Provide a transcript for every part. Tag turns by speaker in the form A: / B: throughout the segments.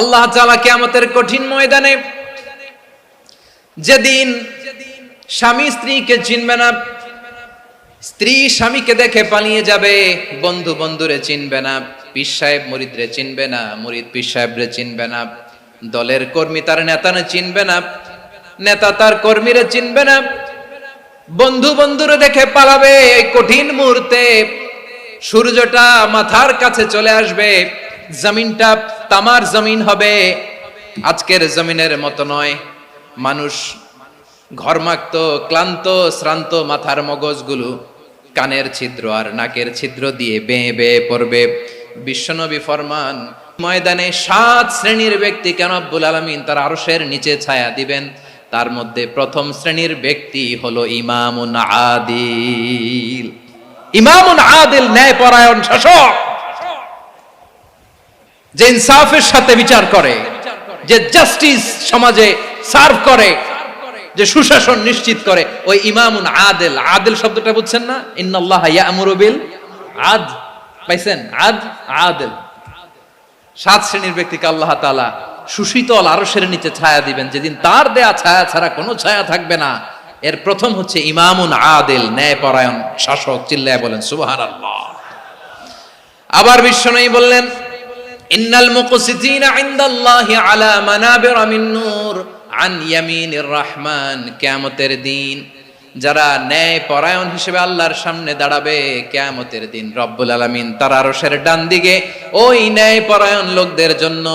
A: আল্লাহ তাআলা কিয়ামতের কঠিন ময়দানে, যেদিন স্বামী স্ত্রীকে চিনবে না, স্ত্রী স্বামীকে দেখে পালিয়ে যাবে, বন্ধু বন্ধুরে চিনবে না, পীর সাহেব মুরিদরে চিনবে না, মুরিদ পীর সাহেবরে চিনবে না, দলের কর্মী তার নেতারে চিনবে না, নেতা তার কর্মীরে চিনবে না, বন্ধু বন্ধুরে দেখে পালাবে। এই কঠিন মুহূর্তে সূর্যটা মাথার কাছে চলে আসবে, জমিনটা তামার জমিন হবে, আজকের জমিনের মতো নয়। মানুষ ঘর্মাক্ত, ক্লান্ত, শ্রান্ত মাথার মগজগুলো কানের ছিদ্র আর নাকের ছিদ্র দিয়ে বেয়ে বেয়ে পড়বে। বিশ্বনবী ফরমান, ময়দানে 7 শ্রেণীর ব্যক্তিকে রব্বুল আলামিন তার আরশের নিচে ছায়া দিবেন। তার মধ্যে প্রথম শ্রেণীর ব্যক্তি হলো ইমামুন আদিল। ইমামুন আদিল, ন্যায়পরায়ণ শাসক, যে ইনসাফের সাথে বিচার করে, যে জাস্টিস সমাজে সার্ভ করে, যে সুশাসন নিশ্চিত করে, ওই ইমামুন আদিল। আদিল শব্দটা বুঝছেন না? ইন্নাল্লাহা ইয়া'মুরু বিল আদল, পাইছেন? আদিল। 7 শ্রেণীর ব্যক্তিকে আল্লাহ তাআলা সুশীতল আরশের নিচে ছায়া দিবেন, যেদিন তার দেয়া ছায়া ছাড়া কোনো ছায়া থাকবে না। এর প্রথম হচ্ছে ইমামুন আদিল, ন্যায়পরায়ণ শাসক। চিল্লায় বলেন সুবহানাল্লাহ। আবার বিশ্বনবী বললেন, ইন্নাল মুকসিতিনা ইনদাল্লাহি আলা মানাবিরা মিন নূর আন ইয়ামিনির রহমান। কিয়ামতের দিন যারা ন্যায়পরায়ণ হিসেবে আল্লাহর সামনে দাঁড়াবে, কিয়ামতের দিন রব্বুল আলামিন তার আরশের ডান দিকে ওই ন্যায়পরায়ণ লোকদের জন্য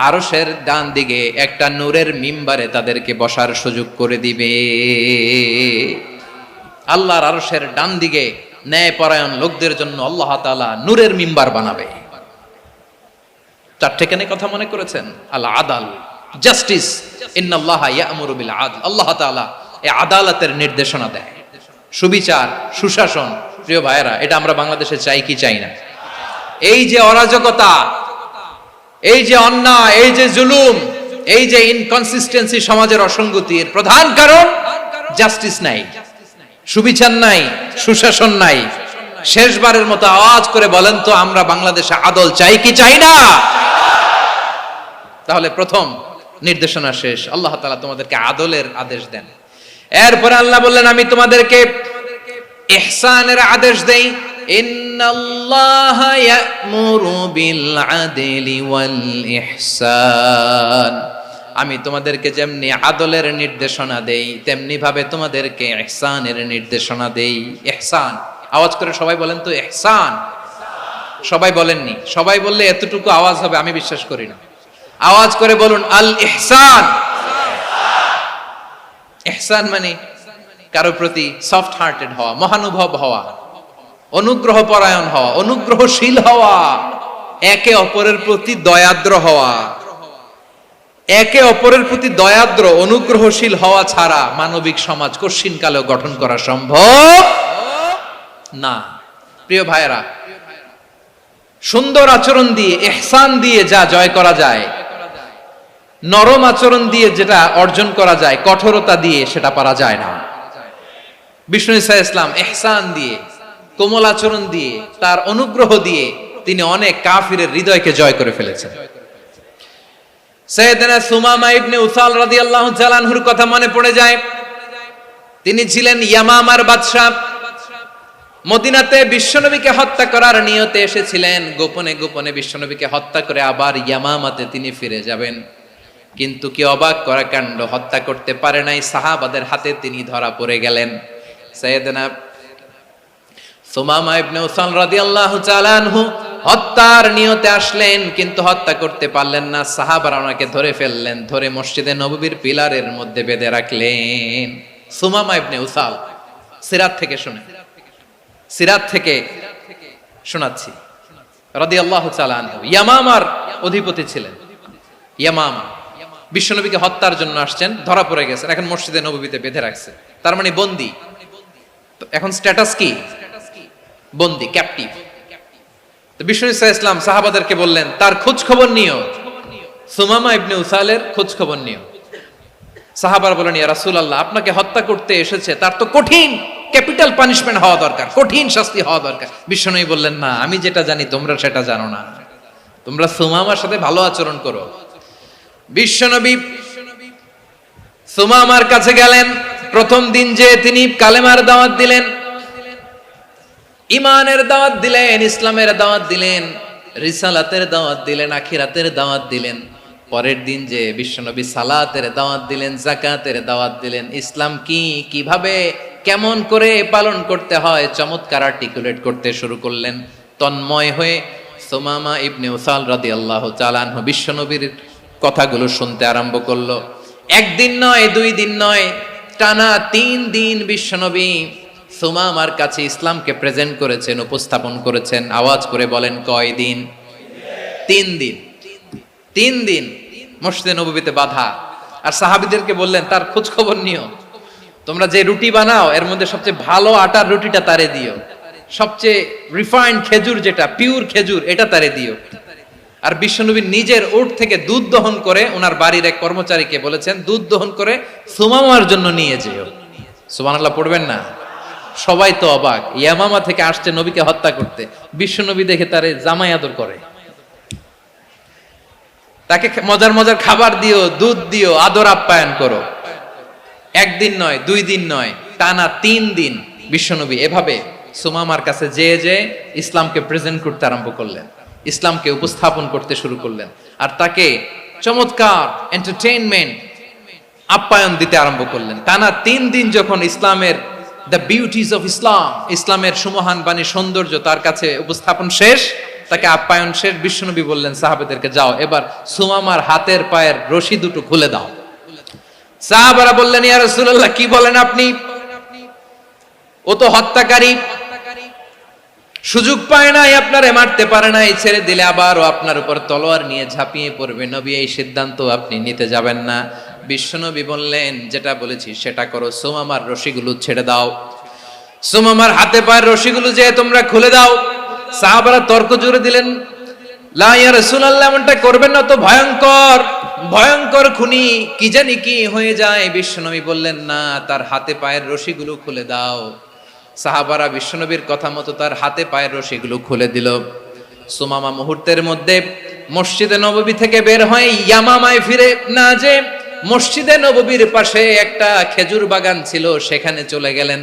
A: আরশের ডান দিকে একটা নূরের মিম্বারে তাদেরকে বসার সুযোগ করে দিবে। আল্লাহর আরশের ডান দিকে ন্যায়পরায়ণ লোকদের জন্য আল্লাহ তাআলা নূরের মিম্বার বানাবে। 4টে কেন কথা মনে করেছেন? আল আদাল, জাস্টিস। ইন্নাল্লাহা ইয়া'মুরু বিল আদল। আল্লাহ তাআলা এই আদালতের নির্দেশনা দেয়, সুবিচার, সুশাসন। প্রিয় ভাইয়েরা, এটা আমরা বাংলাদেশে চাই কি চাই না? এই যে অরাজকতা, এই যে অন্যায়, এই যে জুলুম, এই যে ইনকনসিস্টেন্সি, সমাজের অসঙ্গতি, এর প্রধান কারণ জাস্টিস নাই, সুবিচার নাই, সুশাসন নাই। শেষবারের মতো আওয়াজ করে বলেন তো, আমরা বাংলাদেশে আদল চাই কি চাই না? তাহলে প্রথম নির্দেশনা শেষ। আল্লাহ তাআলা তোমাদেরকে আদলের আদেশ দেন। এরপরে আল্লাহ বললেন, আমি তোমাদেরকে ইহসানের আদেশ দেই। ইন্নাল্লাহা ইয়া'মুরু বিল আদলি ওয়াল ইহসান। আমি তোমাদেরকে যেমনি আদলের নির্দেশনা দেই, তেমনি ভাবে তোমাদেরকে ইহসানের নির্দেশনা দেই। ইহসান, আওয়াজ করে সবাই বলেন তো ইহসান। সবাই বলেননি? সবাই বললে এতটুকু আওয়াজ হবে আমি বিশ্বাস করি না। আওয়াজ করে বলুন আল ইহসান। ইহসান মানে কারো প্রতি সফট হার্টেড হওয়া, মহানুভব হওয়া, অনুগ্রহ পরায়ণ হওয়া, অনুগ্রহশীল হওয়া, একে অপরের প্রতি দয়াদ্র হওয়া। একে অপরের প্রতি দয়াদ্র, অনুগ্রহশীল হওয়া ছাড়া মানবিক সমাজ কঠিন কালেও গঠন করা সম্ভব না। প্রিয় ভাইয়েরা, সুন্দর আচরণ দিয়ে, ইহসান দিয়ে যা জয় করা যায়, নরম আচরণ দিয়ে যেটা অর্জন করা যায়, কঠোরতা দিয়ে সেটা পারা যায় না। বিষ্ণু ঈসা ইসলাম ইহসান দিয়ে, কোমল আচরণ দিয়ে, তার অনুগ্রহ দিয়ে তিনি অনেক কাফিরের হৃদয়কে জয় করে ফেলেছেন। সাইয়েদনা সুমামা ইবনে উসাল রাদিয়াল্লাহু তাআলা আনহুর কথা মনে পড়ে যায়। তিনি ছিলেন ইয়ামামার বাদশা। মদিনাতে বিশ্বনবীকে হত্যা করার নিয়তে এসেছিলেন। গোপনে গোপনে বিশ্বনবীকে হত্যা করে আবার ইয়ামামাতে তিনি ফিরে যাবেন। কিন্তু কি অবাক করা কাণ্ড, হত্যা করতে পারে নাই, সাহাবাদের হাতে তিনি ধরা পড়ে গেলেন। সাইয়েদনা সুমামা ইবনে উসাল রাদিয়াল্লাহু তাআলা আনহু হত্যার নিয়তে আসলেন, কিন্তু হত্যা করতে পারলেন না। সাহাবারা ওনাকে ধরে ফেললেন, ধরে মসজিদে নববীর পিলারের মধ্যে বেঁধে রাখলেন। সুমামা ইবনে উসাল, সিরাত থেকে শুনে, সিরাত থেকে শোনাচ্ছি, রাদিয়াল্লাহু তাআলা আনহু ইয়ামামার অধিপতি ছিলেন। ইয়ামামা বিশ্বনবীকে হত্যার জন্য আসছেন, ধরা পড়ে গেছেন, এখন মসজিদে নববীতে বেঁধে রাখছে, তার মানে বন্দী। এখন স্ট্যাটাস কি? বন্দী, ক্যাপটিভ। তো বিষ্ণু ঈসা ইসলাম সাহাবাদেরকে বললেন, তার খোঁজ খবর নিও, সুমামা ইবনে উসালের খোঁজ খবর নিও। সাহাবারা বলেন, ইয়া রাসূলুল্লাহ, আপনাকে হত্যা করতে এসেছে, তার তো কঠিন ক্যাপিটাল পানিশমেন্ট হওয়া দরকার, কঠিন শাস্তি হওয়া দরকার। বিশ্বনবী বললেন, না, আমি যেটা জানি তোমরা সেটা জানো না। তোমরা সুমামার সাথে ভালো আচরণ করো, বিশ্বনবী সুমামার কাছে গেলেন। প্রথম দিন যে তিনি কালেমার দাওয়াত দিলেন, ইমানের দাওয়াত দিলেন, ইসলামের দাওয়াত দিলেন, রিসালাতের দাওয়াত দিলেন, আখিরাতের দাওয়াত দিলেন। পরের দিন যে বিশ্বনবী সালাতের দাওয়াত দিলেন, যাকাতের দাওয়াত দিলেন, ইসলাম কি, কিভাবে, কেমন করে পালন করতে হয় চমৎকার আর্টিকুলেট করতে শুরু করলেন। তন্ময় হয়ে সুমামা ইবনে উসাল রাদিয়াল্লাহু তাআলা আনহু বিশ্বনবীর কথাগুলো শুনতে আরম্ভ করলো। একদিন নয়, 2 দিন নয়, টানা 3 দিন বিশ্বনবী সুমামার কাছে ইসলামকে প্রেজেন্ট করেছেন, উপস্থাপন করেছেন। আওয়াজ করে বলেন, কয় দিন? 3 দিন। 3 দিন মসজিদে নববীতে বাধা। আর সাহাবীদেরকে বললেন, তার খোঁজ খবর নিও, তোমরা যে রুটি বানাও এর মধ্যে সবচেয়ে ভালো আটার রুটিটা তারে দিও, সবচেয়ে রিফাইন্ড খেজুর, যেটা পিওর খেজুর, এটা তারে দিও। আর বিশ্বনবী নিজের উট থেকে দুধ দহন করে ওনার বাড়ির এক কর্মচারীকে বলেছেন, দুধ দহন করে সুমামার জন্য নিয়ে যেও। সুবহানাল্লাহ পড়বেন না? সবাই তো অবাক, ইয়ামামা থেকে আসছে নবীকে হত্যা করতে, বিশ্বনবী দেখে তারে জামাই আদর করে, তাকে মজার মজার খাবার দিও, দুধ দিও, আদর আপ্যায়ন করো। একদিন নয়, 2 দিন নয়, টানা 3 দিন বিশ্বনবী এভাবে সুমামার কাছে যে ইসলামকে প্রেজেন্ট করতে আরম্ভ করলেন, ইসলামকে উপস্থাপন করতে শুরু করলেন। আর তাকে চমৎকার এন্টারটেইনমেন্ট, আপ্যায়ন দিতে আরম্ভ করলেন। টানা 3 দিন যখন ইসলামের দ্য বিউটিজ অফ ইসলাম, ইসলামের সুমহান বাণী, সৌন্দর্য তার কাছে উপস্থাপন শেষ, তাকে আপ্যায়ন শেষ, বিশ্বনবী বললেন সাহাবাদেরকে, যাও এবার সুমামার হাতের পায়ের রশি দুটো খুলে দাও। সাহাবারা বললেন, ইয়া রাসূলুল্লাহ, কি বলেন আপনি? ও তো হত্যাকারী, সুযোগ পায় নাই, আপনারে মারতে পারে নাই, ছেড়ে দিলে আবার ও আপনার উপর তলোয়ার নিয়ে ঝাঁপিয়ে পড়বে। নবী, এই সিদ্ধান্ত আপনি নিতে যাবেন না। বিশ্বনবী বললেন, যেটা বলেছি সেটা করো, সুমামার রশিগুলো ছেড়ে দাও, সুমামার হাতে পায়ের রশিগুলো যে তোমরা খুলে দাও। সাহাবারা তর্ক জুড়ে দিলেন, লা ইয়া রাসূলুল্লাহ, এমনটা করবেন না, তো ভয়ঙ্কর, ভয়ঙ্কর খুনি, কি জানি কি হয়ে যায়। বিশ্বনবী বললেন, না, তার হাতে পায়ের রশিগুলো খুলে দাও। সাহাবারা বিশ্বনবীর কথা মতো তার হাতে পায়ের রশিগুলো খুলে দিল। সুমামা মুহূর্তের মধ্যে মসজিদে নববী থেকে বের হয়ে ইয়ামামায় ফিরে না যে মসজিদে নববীর পাশে একটা খেজুর বাগান ছিল, সেখানে চলে গেলেন।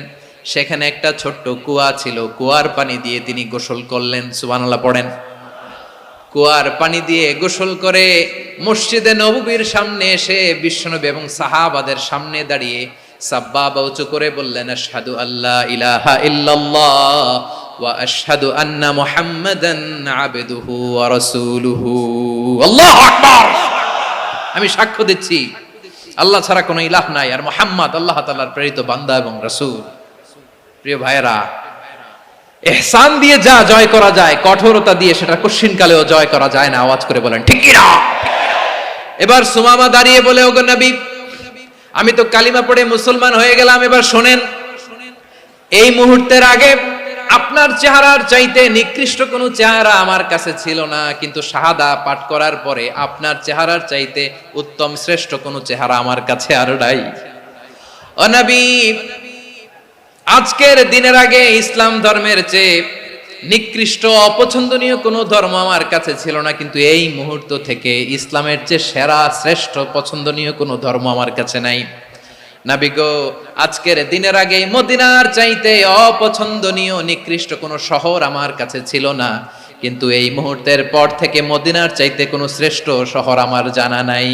A: সেখানে একটা ছোট্ট কুয়া ছিল, কুয়ার পানি দিয়ে তিনি গোসল করলেন। সুবহানাল্লাহ পড়েন। কুয়ার পানি দিয়ে গোসল করে মসজিদে নববীর সামনে এসে বিশ্বনবী এবং সাহাবাদের সামনে দাঁড়িয়ে সাব্বাবা উঁচু করে বললেন, আশহাদু আল্লা ইলাহা ইল্লাল্লাহ ওয়া আশহাদু আন্না মুহাম্মাদান আবদুহু ওয়া রাসূলুহু। আল্লাহু আকবার। আমি সাক্ষ্য দিচ্ছি আল্লাহ ছাড়া কোনো ইলাহ নাই, আর মুহাম্মদ আল্লাহ তাআলার প্রেরিত বান্দা এবং রাসূল। প্রিয় ভাইয়েরা, ইহসান দিয়ে যা জয় করা যায়, কঠোরতা দিয়ে সেটা কঠিনকালেও জয় করা যায় না। আওয়াজ করে বলেন, ঠিক কি না? এবার সুমামা দাঁড়িয়ে বলে, ওগো নবী, আমি তো কালিমা পড়ে মুসলমান হয়ে গেলাম, এবার শোনেন, এই মুহূর্তের আগে আপনার চেহারার চাইতে নিকৃষ্ট কোনো চেহারা আমার কাছে ছিল না, কিন্তু শাহাদা পাঠ করার পরে আপনার চেহারার চাইতে উত্তম শ্রেষ্ঠ কোনো চেহারা আমার কাছে আর নাই। ও নবী, আজকের দিনের আগে ইসলাম ধর্মের চেয়ে নিকৃষ্ট অপছন্দনীয় কোনো ধর্ম আমার কাছে ছিল না, কিন্তু এই মুহূর্ত থেকে ইসলামের চেয়ে সেরা শ্রেষ্ঠ পছন্দনীয় কোনো ধর্ম আমার কাছে নাই। নবী গো, আজকের দিনের আগে মদিনার চাইতে অপছন্দনীয় নিকৃষ্ট কোনো শহর আমার কাছে ছিল না, কিন্তু এই মুহূর্তের পর থেকে মদিনার চাইতে কোনো শ্রেষ্ঠ শহর আমার জানা নাই।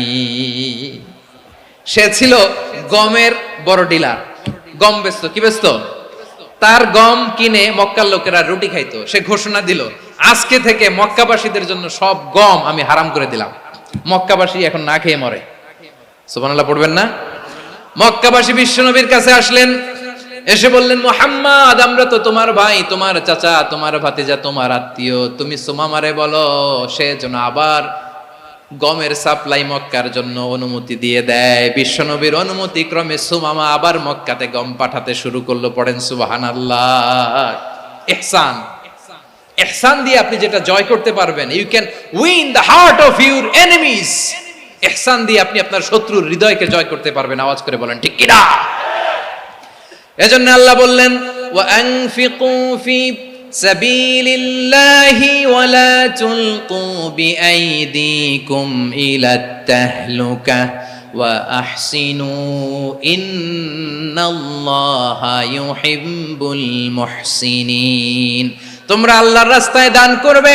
A: সে ছিল গমের বড় ডিলার, গম বেচতো। কি বেচতো? তার গম কিনে মক্কার লোকেরা রুটি খাইতো। সে ঘোষণা দিল, আজকে থেকে মক্কাবাসীদের জন্য সব গম আমি হারাম করে দিলাম, মক্কাবাসী এখন না খেয়ে মরে। সুবহানাল্লাহ পড়বেন না? মক্কাবাসী বিশ্বনবীর কাছে আসলেন, এসে বললেন, মুহাম্মদ, আমরা তো তোমার ভাই, তোমার চাচা, তোমার ভাতিজা, তোমার আত্মীয়, তুমি সুমামারে বলো সে যেন আবার গমের সাপ্লাই মক্কার জন্য অনুমতি দিয়ে দেয়। বিশ্বনবীর অনুমতি ক্রমে সুমামা আবার মক্কাতে গম পাঠাতে শুরু করলো। পড়েন সুবহানাল্লাহ। ইহসান, ইহসান দিয়ে আপনি যেটা জয় করতে পারবেন, you can win the heart of your enemies. ইহসান দিয়ে আপনি আপনার শত্রুর হৃদয়কে জয় করতে পারবেন। আওয়াজ করে বলেন, ঠিক কি না? এজন্য আল্লাহ বললেন, ওয়া আনফিকু ফি সাবিলিল্লাহি ওয়ালা তুলকু বিআইদিকুম ইলাত তাহলুকা ওয়া আহসিনু ইন্নাল্লাহা ইউহিব্বুল মুহসিনিন। তোমরা আল্লাহর রাস্তায় দান করবে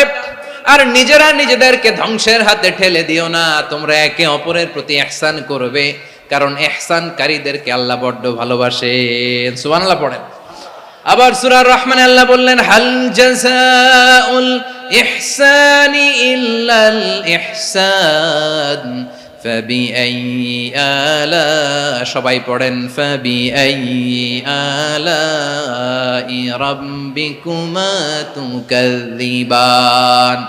A: আর নিজেরা নিজেদেরকে ধ্বংসের হাতে ঠেলে দিও না। তোমরা একে অপরের প্রতি ইহসান করবে, কারণ ইহসানকারীদেরকে আল্লাহ বড্ড ভালোবাসেন। সুবহানাল্লাহ পড়েন। আবার সূরা রহমানে আল্লাহ বললেন, হাল জাযাউল ইহসানি ইল্লাল ইহসান ফাবিআইয়ি আলা, সবাই পড়েন, ফাবিআইয়ি আলাই রাব্বিকুমা তুকাযযিবান।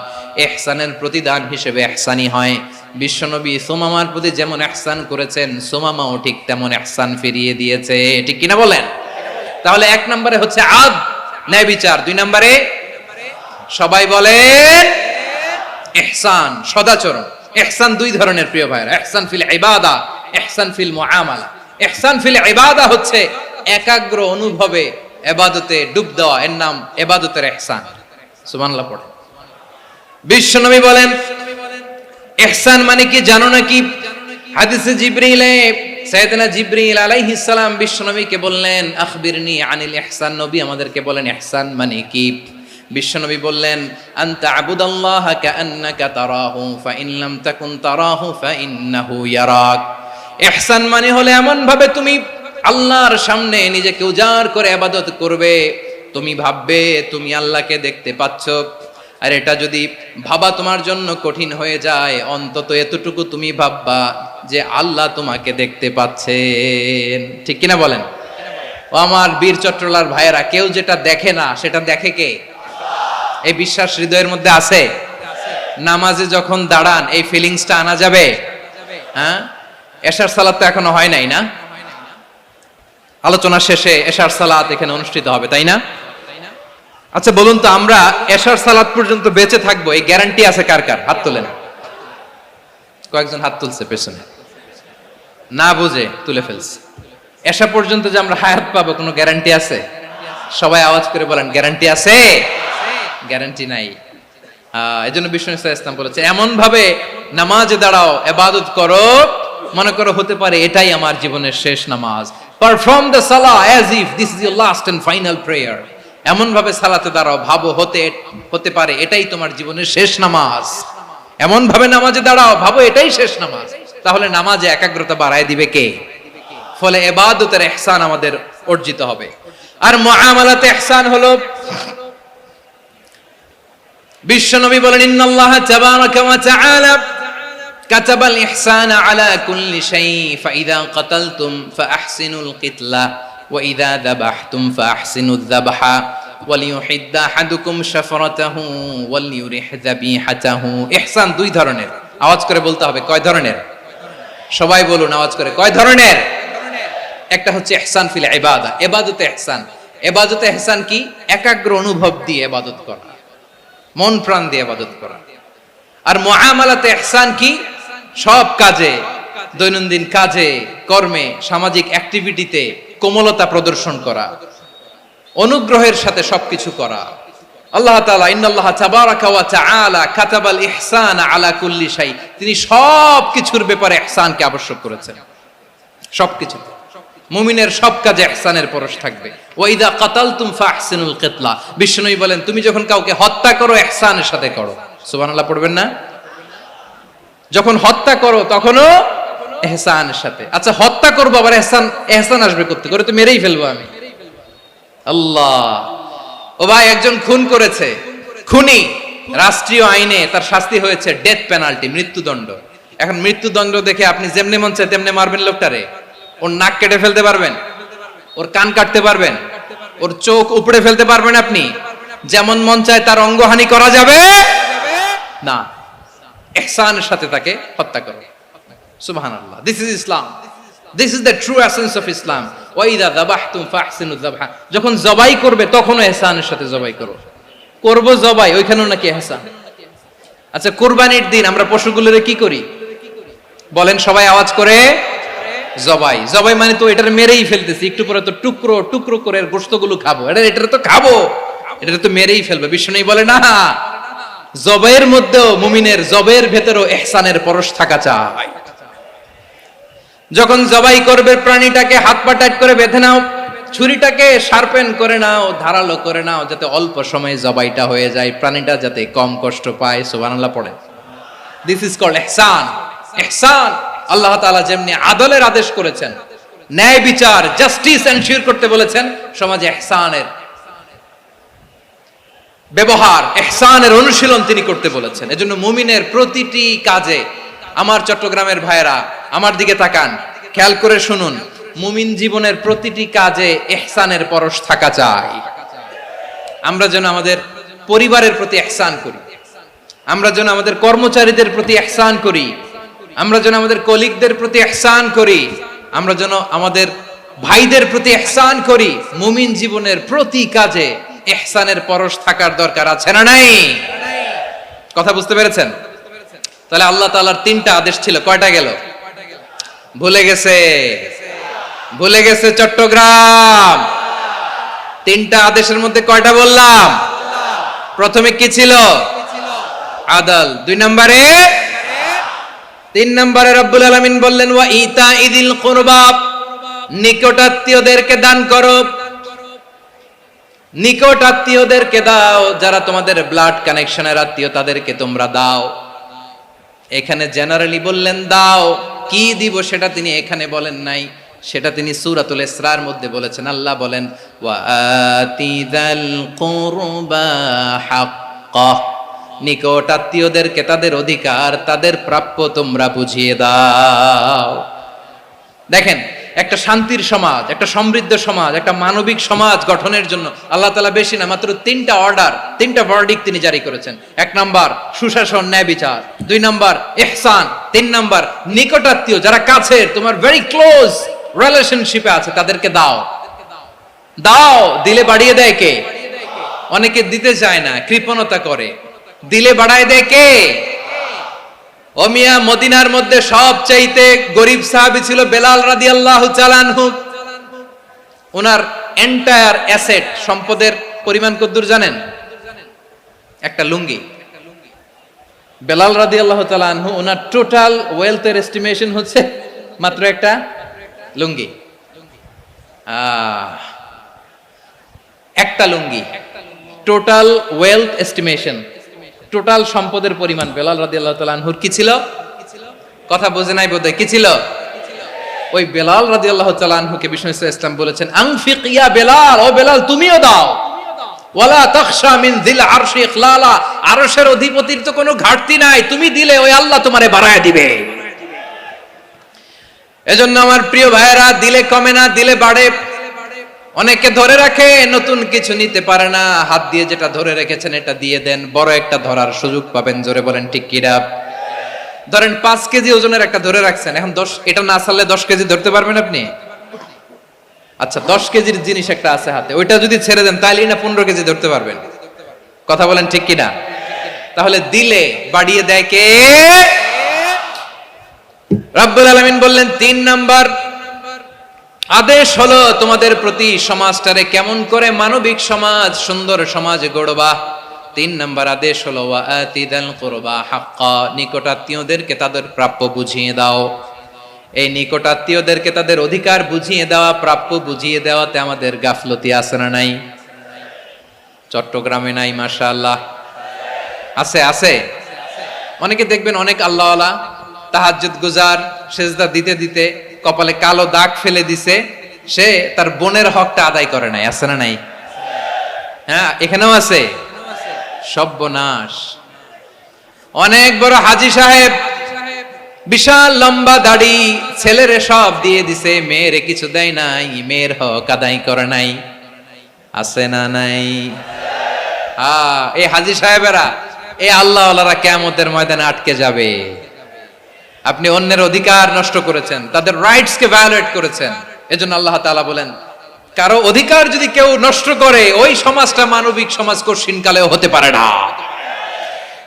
A: ইহসানের প্রতিদান হিসেবে ইহসানি হয়। বিশ্বনবী সুমামার প্রতি যেমন ইহসান করেছেন, সুমামাও ঠিক তেমন ইহসান ফিরিয়ে দিয়েছে। ঠিক কিনা বলেন? তাহলে এক নম্বরে হচ্ছে আদ, ন্যায় বিচার। দুই নম্বরে সবাই বলেন ইহসান, সদাচরণ। ইহসান দুই ধরনের প্রিয় ভাইরা, ইহসান ফিল ইবাদা, ইহসান ফিল মুআমালা। ইহসান ফিল ইবাদা হচ্ছে একাগ্র অনুভবে ইবাদতে ডুব দেওয়া, এর নাম ইবাদতের ইহসান। সুবহানাল্লাহ পড়ে। বিশ্বনবী বলেন ইহসান মানে কি জানো নাকি? হাদিসে জিবরিলে সাইয়েদনা জিবরিল আলাইহিস সালাম বিশ্বনবীকে বললেন, আখবিরনি আনিল ইহসান। নবী আমাদেরকে বলেন ইহসান মানে কি? বিশ্বনবী বললেন, আনতা আবুদাল্লাহা কাআন্নাকা তারাহু ফাইন লাম তাকুন তারাহু ফাইন্নাহু ইয়ারাক। ইহসান মানে হলো এমন ভাবে তুমি আল্লাহর সামনে নিজেকে উজাড় করে ইবাদত করবে, তুমি ভাববে তুমি আল্লাহকে দেখতে পাচ্ছ। আর এটা যদি ভাবা তোমার জন্য কঠিন হয়ে যায়, অন্তত এতটুকু তুমি ভাববা যে আল্লাহ তোমাকে দেখতে পাচ্ছেন। ঠিক কিনা বলেন? ও আমার বীর চট্টলার ভাইয়েরা, কেউ যেটা দেখে না সেটা দেখে কে? এই বিশ্বাস হৃদয়ের মধ্যে আছে? নামাজে যখন দাঁড়ান এই ফিলিংসটা আনা যাবে? হ্যাঁ, এশার সালাত তো এখনো হয় নাই না? আলোচনা শেষে এশার সালাত এখানে অনুষ্ঠিত হবে, তাই না? আচ্ছা বলুন তো, আমরা এশার সালাত পর্যন্ত বেঁচে থাকবো এই গ্যারান্টি আছে কার কার? হাত তোলেন। কয়েকজন হাত তুলছে পেছনে, না বুঝে তুলে ফেলছে। এশা পর্যন্ত যে আমরা হায়াত পাবো কোনো গ্যারান্টি আছে? সবাই আওয়াজ করে বলেন, গ্যারান্টি আছে? গ্যারান্টি নাই। এজন্য বিষ্ণু ইসলাম বলেছে, এমন ভাবে নামাজে দাঁড়াও, ইবাদত করো, মনে করো হতে পারে এটাই আমার জীবনের শেষ নামাজ। পারফর্ম দ্য সালাহ as if this is your last and final prayer. এমন ভাবে সালাতে দাঁড়াও, ভাবো হতে পারে এটাই তোমার জীবনের শেষ নামাজ। এমন ভাবে নামাজে দাঁড়াও, ভাবো এটাই শেষ নামাজ। তাহলে নামাজে একাগ্রতা বাড়ায় দিবে কে? ফলে ইবাদতের ইহসান আমাদের অর্জিত হবে। আর মুআমালাতে ইহসান হলো, বিশ্বনবী বলেন, ইন্নাল্লাহা তাবারাকা ওয়া তাআলা কাতাবাল ইহসানা আলা কুল্লি শাই ফাইদা কাতালতুম ফাআহসিনুল কিতলা ওয়া ইযা যাবাহতুম ফাআহসিনুয যাবহা ওয়ালিয়ুহিদ্দা আহাদুকুম শাফরাতাহু ওয়ালিয়ুরিহ যাবিহাতাহু। ইহসান দুই ধরনের। আওয়াজ করে বলতে হবে, কয় ধরনের? সবাই বলুন আওয়াজ করে, কয় ধরনের? একটা হচ্ছে ইহসান ফিল ইবাদা, ইবাদতে ইহসান। ইবাদতে ইহসান কি? একাগ্র অনুভব দিয়ে ইবাদত করা, মন প্রাণ দিয়ে ইবাদত করা। আর মুআমালাতে ইহসান কি? সব কাজে, দৈনন্দিন কাজে, কর্মে, সামাজিক অ্যাক্টিভিটিতে কোমলতা প্রদর্শন করা, অনুগ্রহের সাথে সবকিছু করা। আল্লাহ তাআলা ইন্নাল্লাহা তাবারাকা ওয়া তাআলা কাতাবাল ইহসানা আলা কুল্লি শাই, তিনি সব কিছুর ব্যাপারে ইহসানকে আবশ্যক করেছেন। সবকিছু, মুমিনের সব কাজে ইহসানের পরশ থাকবে। ওয়া ইযা কাতালতুম ফাহসিনুল কিতলা, বিষ্ণুই বলেন তুমি যখন কাউকে হত্যা করো ইহসানের সাথে করো। সুবহানাল্লাহ পড়বেন না? যখন হত্যা করো তখনও ইহসানের সাথে। আচ্ছা হত্যা করবো আবার ইহসান আসবে করতে করে, তো মেরেই ফেলবো আমি। আল্লাহ, ও ভাই একজন খুন করেছে, খুনি, রাষ্ট্রীয় আইনে তার শাস্তি হয়েছে ডেথ পেনাল্টি, মৃত্যুদণ্ড। এখন মৃত্যুদণ্ড দেখে আপনি যেমনে মন চায় তেমনে মারবেন লোকটারে? ওর নাক কেটে ফেলতে পারবেন? ওর কান কাটতে পারবেন? ওর চোখ উপড়ে ফেলতে পারবেন আপনি? যেমন মন চায় তার অঙ্গহানি করা যাবে না। ইহসানের সাথে তাকে হত্যা করো। সুবহানাল্লাহ, this is Islam, this is the true essence of Islam. ওয়া ইযা যাবাহতুম ফাহসিনুয যাবহা, যখন জবাই করবে তখনও ইহসানের সাথে জবাই করো। করব জবাই, ওইখানেও নাকি ইহসান। আচ্ছা কুরবানির দিন আমরা পশুগুলোরে কি করি বলেন সবাই আওয়াজ করে? জবাই। জবাই মানে তো এটার মেরেই ফেলতেছি, একটু পরে তো টুকরো টুকরো করে গোশতগুলো খাবো, এটার তো খাবো। এটা তো মেরেই ফেলবে। বিষ্ণু বলে না, জবাইয়ের মধ্যেও মুমিনের জবাইয়ের ভেতরেও ইহসানের পরশ থাকা চাই। যখন জবাই করবে প্রাণীটাকে হাত পা টাইট করে বেঁধে নাও, ছুরিটাকে শার্পেন করে নাও, ধারালো করে নাও, যাতে অল্প সময়ে জবাইটা হয়ে যায়, প্রাণীটা যাতে কম কষ্ট পায়। সুবহানাল্লাহ পড়ে। দিস ইজ কল্ড ইহসান। ইহসান আল্লাহ তাআলা যেমনি আদলের আদেশ করেছেন, ন্যায় বিচার জাস্টিস এনশিওর করতে বলেছেন, সমাজে ইহসানের ব্যবহার, ইহসানের অনুশীলন তিনি করতে বলেছেন। এজন্য মুমিনের প্রতিটি কাজে, আমার চট্টগ্রামের ভাইয়েরা আমার দিকে তাকান, খেয়াল করে শুনুন, মুমিন জীবনের প্রতিটি কাজে ইহসানের পরশ থাকা চাই। আমরা যেন আমাদের পরিবারের প্রতি ইহসান করি, আমরা যেন আমাদের কর্মচারীদের প্রতি ইহসান করি, আমরা যেন আমাদের কলিগদের প্রতি ইহসান করি, আমরা যেন আমাদের ভাইদের প্রতি ইহসান করি। মুমিন জীবনের প্রতি কাজে ইহসানের পরশ থাকার দরকার আছে না নাই? কথা বুঝতে পেরেছেন? তাহলে আল্লাহ তাআলার তিনটা আদেশ ছিল, কয়টা গেল? ভুলে গেছে, ভুলে গেছে চট্টগ্রাম। তিনটা আদেশের মধ্যে কয়টা বললাম? প্রথমে কি ছিল? আদল। 2 নম্বরে, 3 নম্বরে রব্বুল আলামিন বললেন ওয়া ইতাইদিল কুরবা, নিকটাত্মীয়দেরকে দান করো। নিকট আত্মীয়দেরকে দাও, যারা তোমাদের ব্লাড কানেকশনের আত্মীয় তাদেরকে তোমরা দাও। এখানে জেনারেলি বললেন দাও, কি দিব সেটা তিনি এখানে বলেন নাই, সেটা তিনি সূরাতুল ইসরার মধ্যে বলেছেন। আল্লাহ বলেন ওয়া আতিদাল কুরবা হাক্কাহ, নিকট আত্মীয়দেরকে তাদের অধিকার, তাদের প্রাপ্য তোমরা বুঝিয়ে দাও। দেখেন, একটা শান্তির সমাজ, একটা সমৃদ্ধ সমাজ, একটা মানবিক সমাজ গঠনের জন্য আল্লাহ তাআলা বেশি না, মাত্র 3টা অর্ডার, 3টা ভার্ডিক্ট তিনি জারি করেছেন। 1 নাম্বার সুশাসন, ন্যায় বিচার। 2 নাম্বার ইহসান। 3 নাম্বার নিকটাত্মীয়, যারা কাছের, তোমার ভেরি ক্লোজ রিলেশনশিপে আছে, তাদেরকে দাও। দাও, দিলে বাড়িয়ে দেয় কে? অনেকে দিতে চায় না, কৃপণতা করে। দিলে বাড়ায় দেয় কে? ও মিয়া, মদিনার মধ্যে সবচাইতে গরিব সাহাবী ছিল বেলাল রাদিয়াল্লাহু তাআলা আনহু। ওনার এন্টায়ার অ্যাসেট, সম্পদের পরিমাণ কতদূর জানেন? একটা লুঙ্গি। বেলাল রাদিয়াল্লাহু তাআলা আনহু, ওনার টোটাল ওয়েলথের এস্টিমেশন হচ্ছে মাত্র একটা লুঙ্গি। একটা লুঙ্গি, টোটাল ওয়েলথ এস্টিমেশন, টোটাল সম্পদের পরিমাণ বেলাল রাদিয়াল্লাহু তাআলা আনহুর কি ছিল? কথা বোঝে নাই বোধহয়। কি ছিল? ওই বেলাল রাদিয়াল্লাহু তাআলা আনহুকে বিষ্ণু ইসলাম বলেছেন আনফিক ইয়া বেলাল, ও বেলাল তুমিও দাও। ওয়ালা তাখশা মিন যিল আরশি ইখলালা, আরশের অধিপতির তো কোনো ঘাটতি নাই, তুমি দিলে ওই আল্লাহ তোমারে বাড়ায় দিবে। এজন্য আমার প্রিয় ভাইয়েরা, দিলে কমে না, দিলে বাড়ে। অনেকে ধরে রাখে, নতুন কিছু নিতে পারে না, হাত দিয়ে যেটা ধরে রেখেছেন এটা দিয়ে দেন, বড় একটা ধরার সুযোগ পাবেন। জোরে বলেন ঠিক কিনা? ধরেন 5 কেজি ওজনের একটা ধরে রাখছেন, এখন 10, এটা না ছাড়লে 10 কেজি ধরতে পারবেন আপনি? আচ্ছা, 10 কেজির জিনিস একটা আছে হাতে, ওইটা যদি ছেড়ে দেন তাহলেই না 15 কেজি ধরতে পারবেন। কথা বলেন ঠিক কিনা? তাহলে দিলে বাড়িয়ে দেয় কে? রব্বুল আলামিন বললেন 3 নাম্বার আদেশ হলো তোমাদের প্রতি সমাজটারে কেমন করে মানবিক সমাজ, সুন্দর সমাজ গড়বা। 3 নাম্বার আদেশ হলো ওয়া আতিদাল কুরবা হাক্কা, নিকটাত্মীয়দেরকে তাদের প্রাপ্য বুঝিয়ে দাও। এই নিকটাত্মীয়দেরকে তাদের অধিকার বুঝিয়ে দেওয়া, প্রাপ্য বুঝিয়ে দেওয়াতে আমাদের গাফলতি আছে না নাই? চট্টগ্রামে নাই? মাশাআল্লাহ আছে, আছে। অনেকে দেখবেন অনেক আল্লাহওয়ালা তাহাজ্জুদ গুজার, সেজদা দিতে দিতে কপালে কালো দাগ ফেলে দিছে, সে তার বোনের হকটা আদায় করে নাই। আছে না নাই? হ্যাঁ, এখানেও আছে। সর্বনাশ। অনেক বড় হাজী সাহেব, বিশাল লম্বা দাড়ি, ছেলেরে সব দিয়ে দিছে, মেয়েরে কিছু দেয় নাই, মেয়ের হক আদায় করে নাই। আছে না নাই? এই হাজী সাহেবেরা, এই আল্লাহওয়ালারা কিয়ামতের ময়দানে আটকে যাবে। আপনি অন্যের অধিকার নষ্ট করেছেন, তাদের রাইটস কে ভায়োলেট করেছেন। এজন্য আল্লাহ তাআলা বলেন, কারো অধিকার যদি কেউ নষ্ট করে, ওই সমাজটা মানবিক সমাজ কঠিনকালেও হতে পারে না।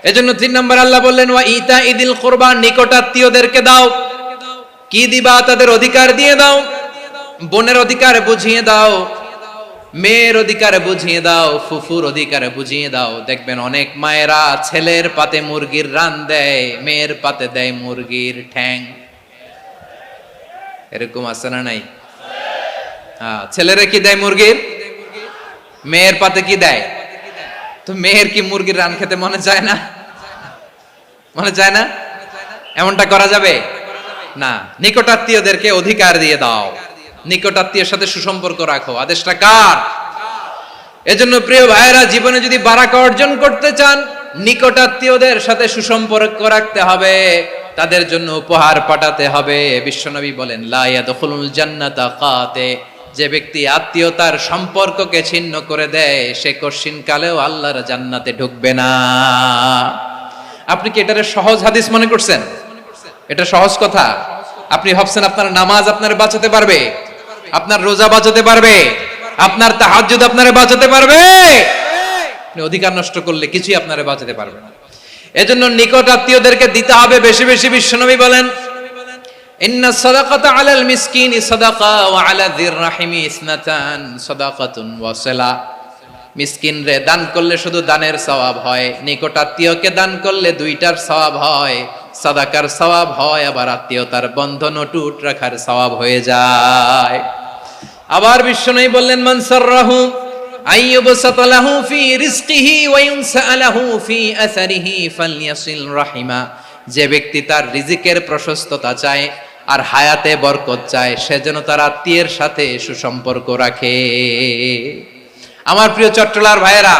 A: এজন্য 3 নম্বর আল্লাহ বললেন ওয়া ইতাইদিল কুরবা, নিকটাত্মীয়দেরকে দাও। কি দিবা? তাদের অধিকার দিয়ে দাও, বোনের অধিকার বুঝিয়ে দাও। মেয়ের অধিকার বুঝিয়ে দাও, ফুফুর অধিকার বুঝিয়ে দাও। দেখবেন অনেক মায়েরা ছেলের পাতে মুরগির রান দেয়, মেয়ের পাতে দেয় মুরগির ঠ্যাং। এরকম আছে না নাই? ছেলেরা কি দেয় মুরগির, মেয়ের পাতে কি দেয়? তো মেয়ের কি মুরগির রান খেতে মনে চায় না? মনে চায় না? এমনটা করা যাবে না। নিকটাত্মীয়দেরকে অধিকার দিয়ে দাও, নিকটাত্মীয়ের সাথে সুসম্পর্ক রাখো। আদেশটা কার? এজন্য প্রিয় ভাইয়েরা, জীবনে যদি বারাকা অর্জন করতে চান, নিকটাত্মীয়দের সাথে সুসম্পর্ক রাখতে হবে, তাদের জন্য উপহার পাঠাতে হবে। বিশ্বনবী বলেন, লা ইয়াদখুলুল জান্নাতা কাতে, যে ব্যক্তি আত্মীয়তার সম্পর্ককে ছিন্ন করে দেয়, সে কশিন কালেও আল্লাহর জান্নাতে ঢুকবে না। আপনি কি এটারে সহজ হাদিস মনে করছেন? এটা সহজ কথা? আপনি ভাবছেন আপনার নামাজ আপনার বাঁচাতে পারবে, আপনার রোজা বাঁচাতে পারবে, আপনার তাহাজ্জুদ আপনারে বাঁচাতে পারবে? আপনি অধিকার নষ্ট করলে কিছুই আপনারে বাঁচাতে পারবে না। এজন্য নিকট আত্মীয়দেরকে দিতে হবে বেশি বেশি। বিশ্বনবী বলেন, ইন্না সাদাকাতা আলাল মিসকিনি সাদাকা ওয়া আলা যির রাহিমি ইসনাতান সাদাকাতুন ওয়া সিলা। মিসকিন রে দান করলে শুধু দানের সওয়াব হয়, নিকট আত্মীয়কে দান করলে দুইটার সওয়াব হয়, সাদাকার সওয়াব হয়, আবার আত্মীয়তার বন্ধন অটুট রাখার সওয়াব হয়ে যায়। আবার বিশ্বনবী বললেন, মান সাররাহু আইয়ুবসাতা লাহু ফি রিজকিহি ওয়া ইউনসা লাহু ফি আসারিহি ফালইয়াসিল রাহিমা। যে ব্যক্তি তার রিজিকের প্রশস্ততা চায় আর হায়াতে বরকত চায়, সে যেন তার আত্মীয়ের সাথে সুসম্পর্ক রাখে। আমার প্রিয় চট্টলার ভাইয়েরা,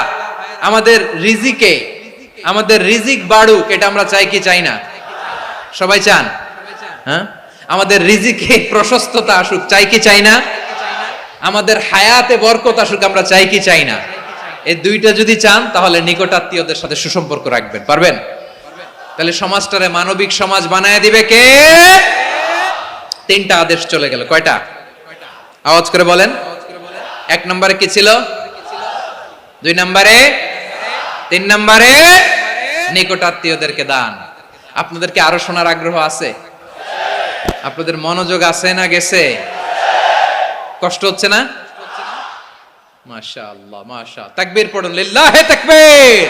A: আমাদের রিজিক বাড়ুক, এটা আমরা চাই কি চাই না? সবাই চান? হ্যাঁ, আমাদের রিজিকে প্রশস্ততা আসুক, চাই কি চাই না? আমাদের হায়াতে বরকত আসুক, আমরা চাই কি চাই না? এই দুইটা যদি চান, তাহলে নিকটাত্মীয়দের সাথে সুসম্পর্ক রাখবেন, পারবেন? তাহলে সমাজটারে মানবিক সমাজ বানায় দিবে কে? তিনটা আদেশ চলে গেল। কয়টা? আওয়াজ করে বলেন। এক নম্বরে কি ছিল? দুই নম্বরে, তিন নম্বরে নিকটাত্মীয়দেরকে দান। আপনাদেরকে আরো শোনার আগ্রহ আছে? আপনাদের মনোযোগ আছে না গেছে? কষ্ট হচ্ছে না? মাশাআল্লাহ, মাশাআল্লাহ। তাকবীর পড়ুন, লিল্লাহি তাকবীর।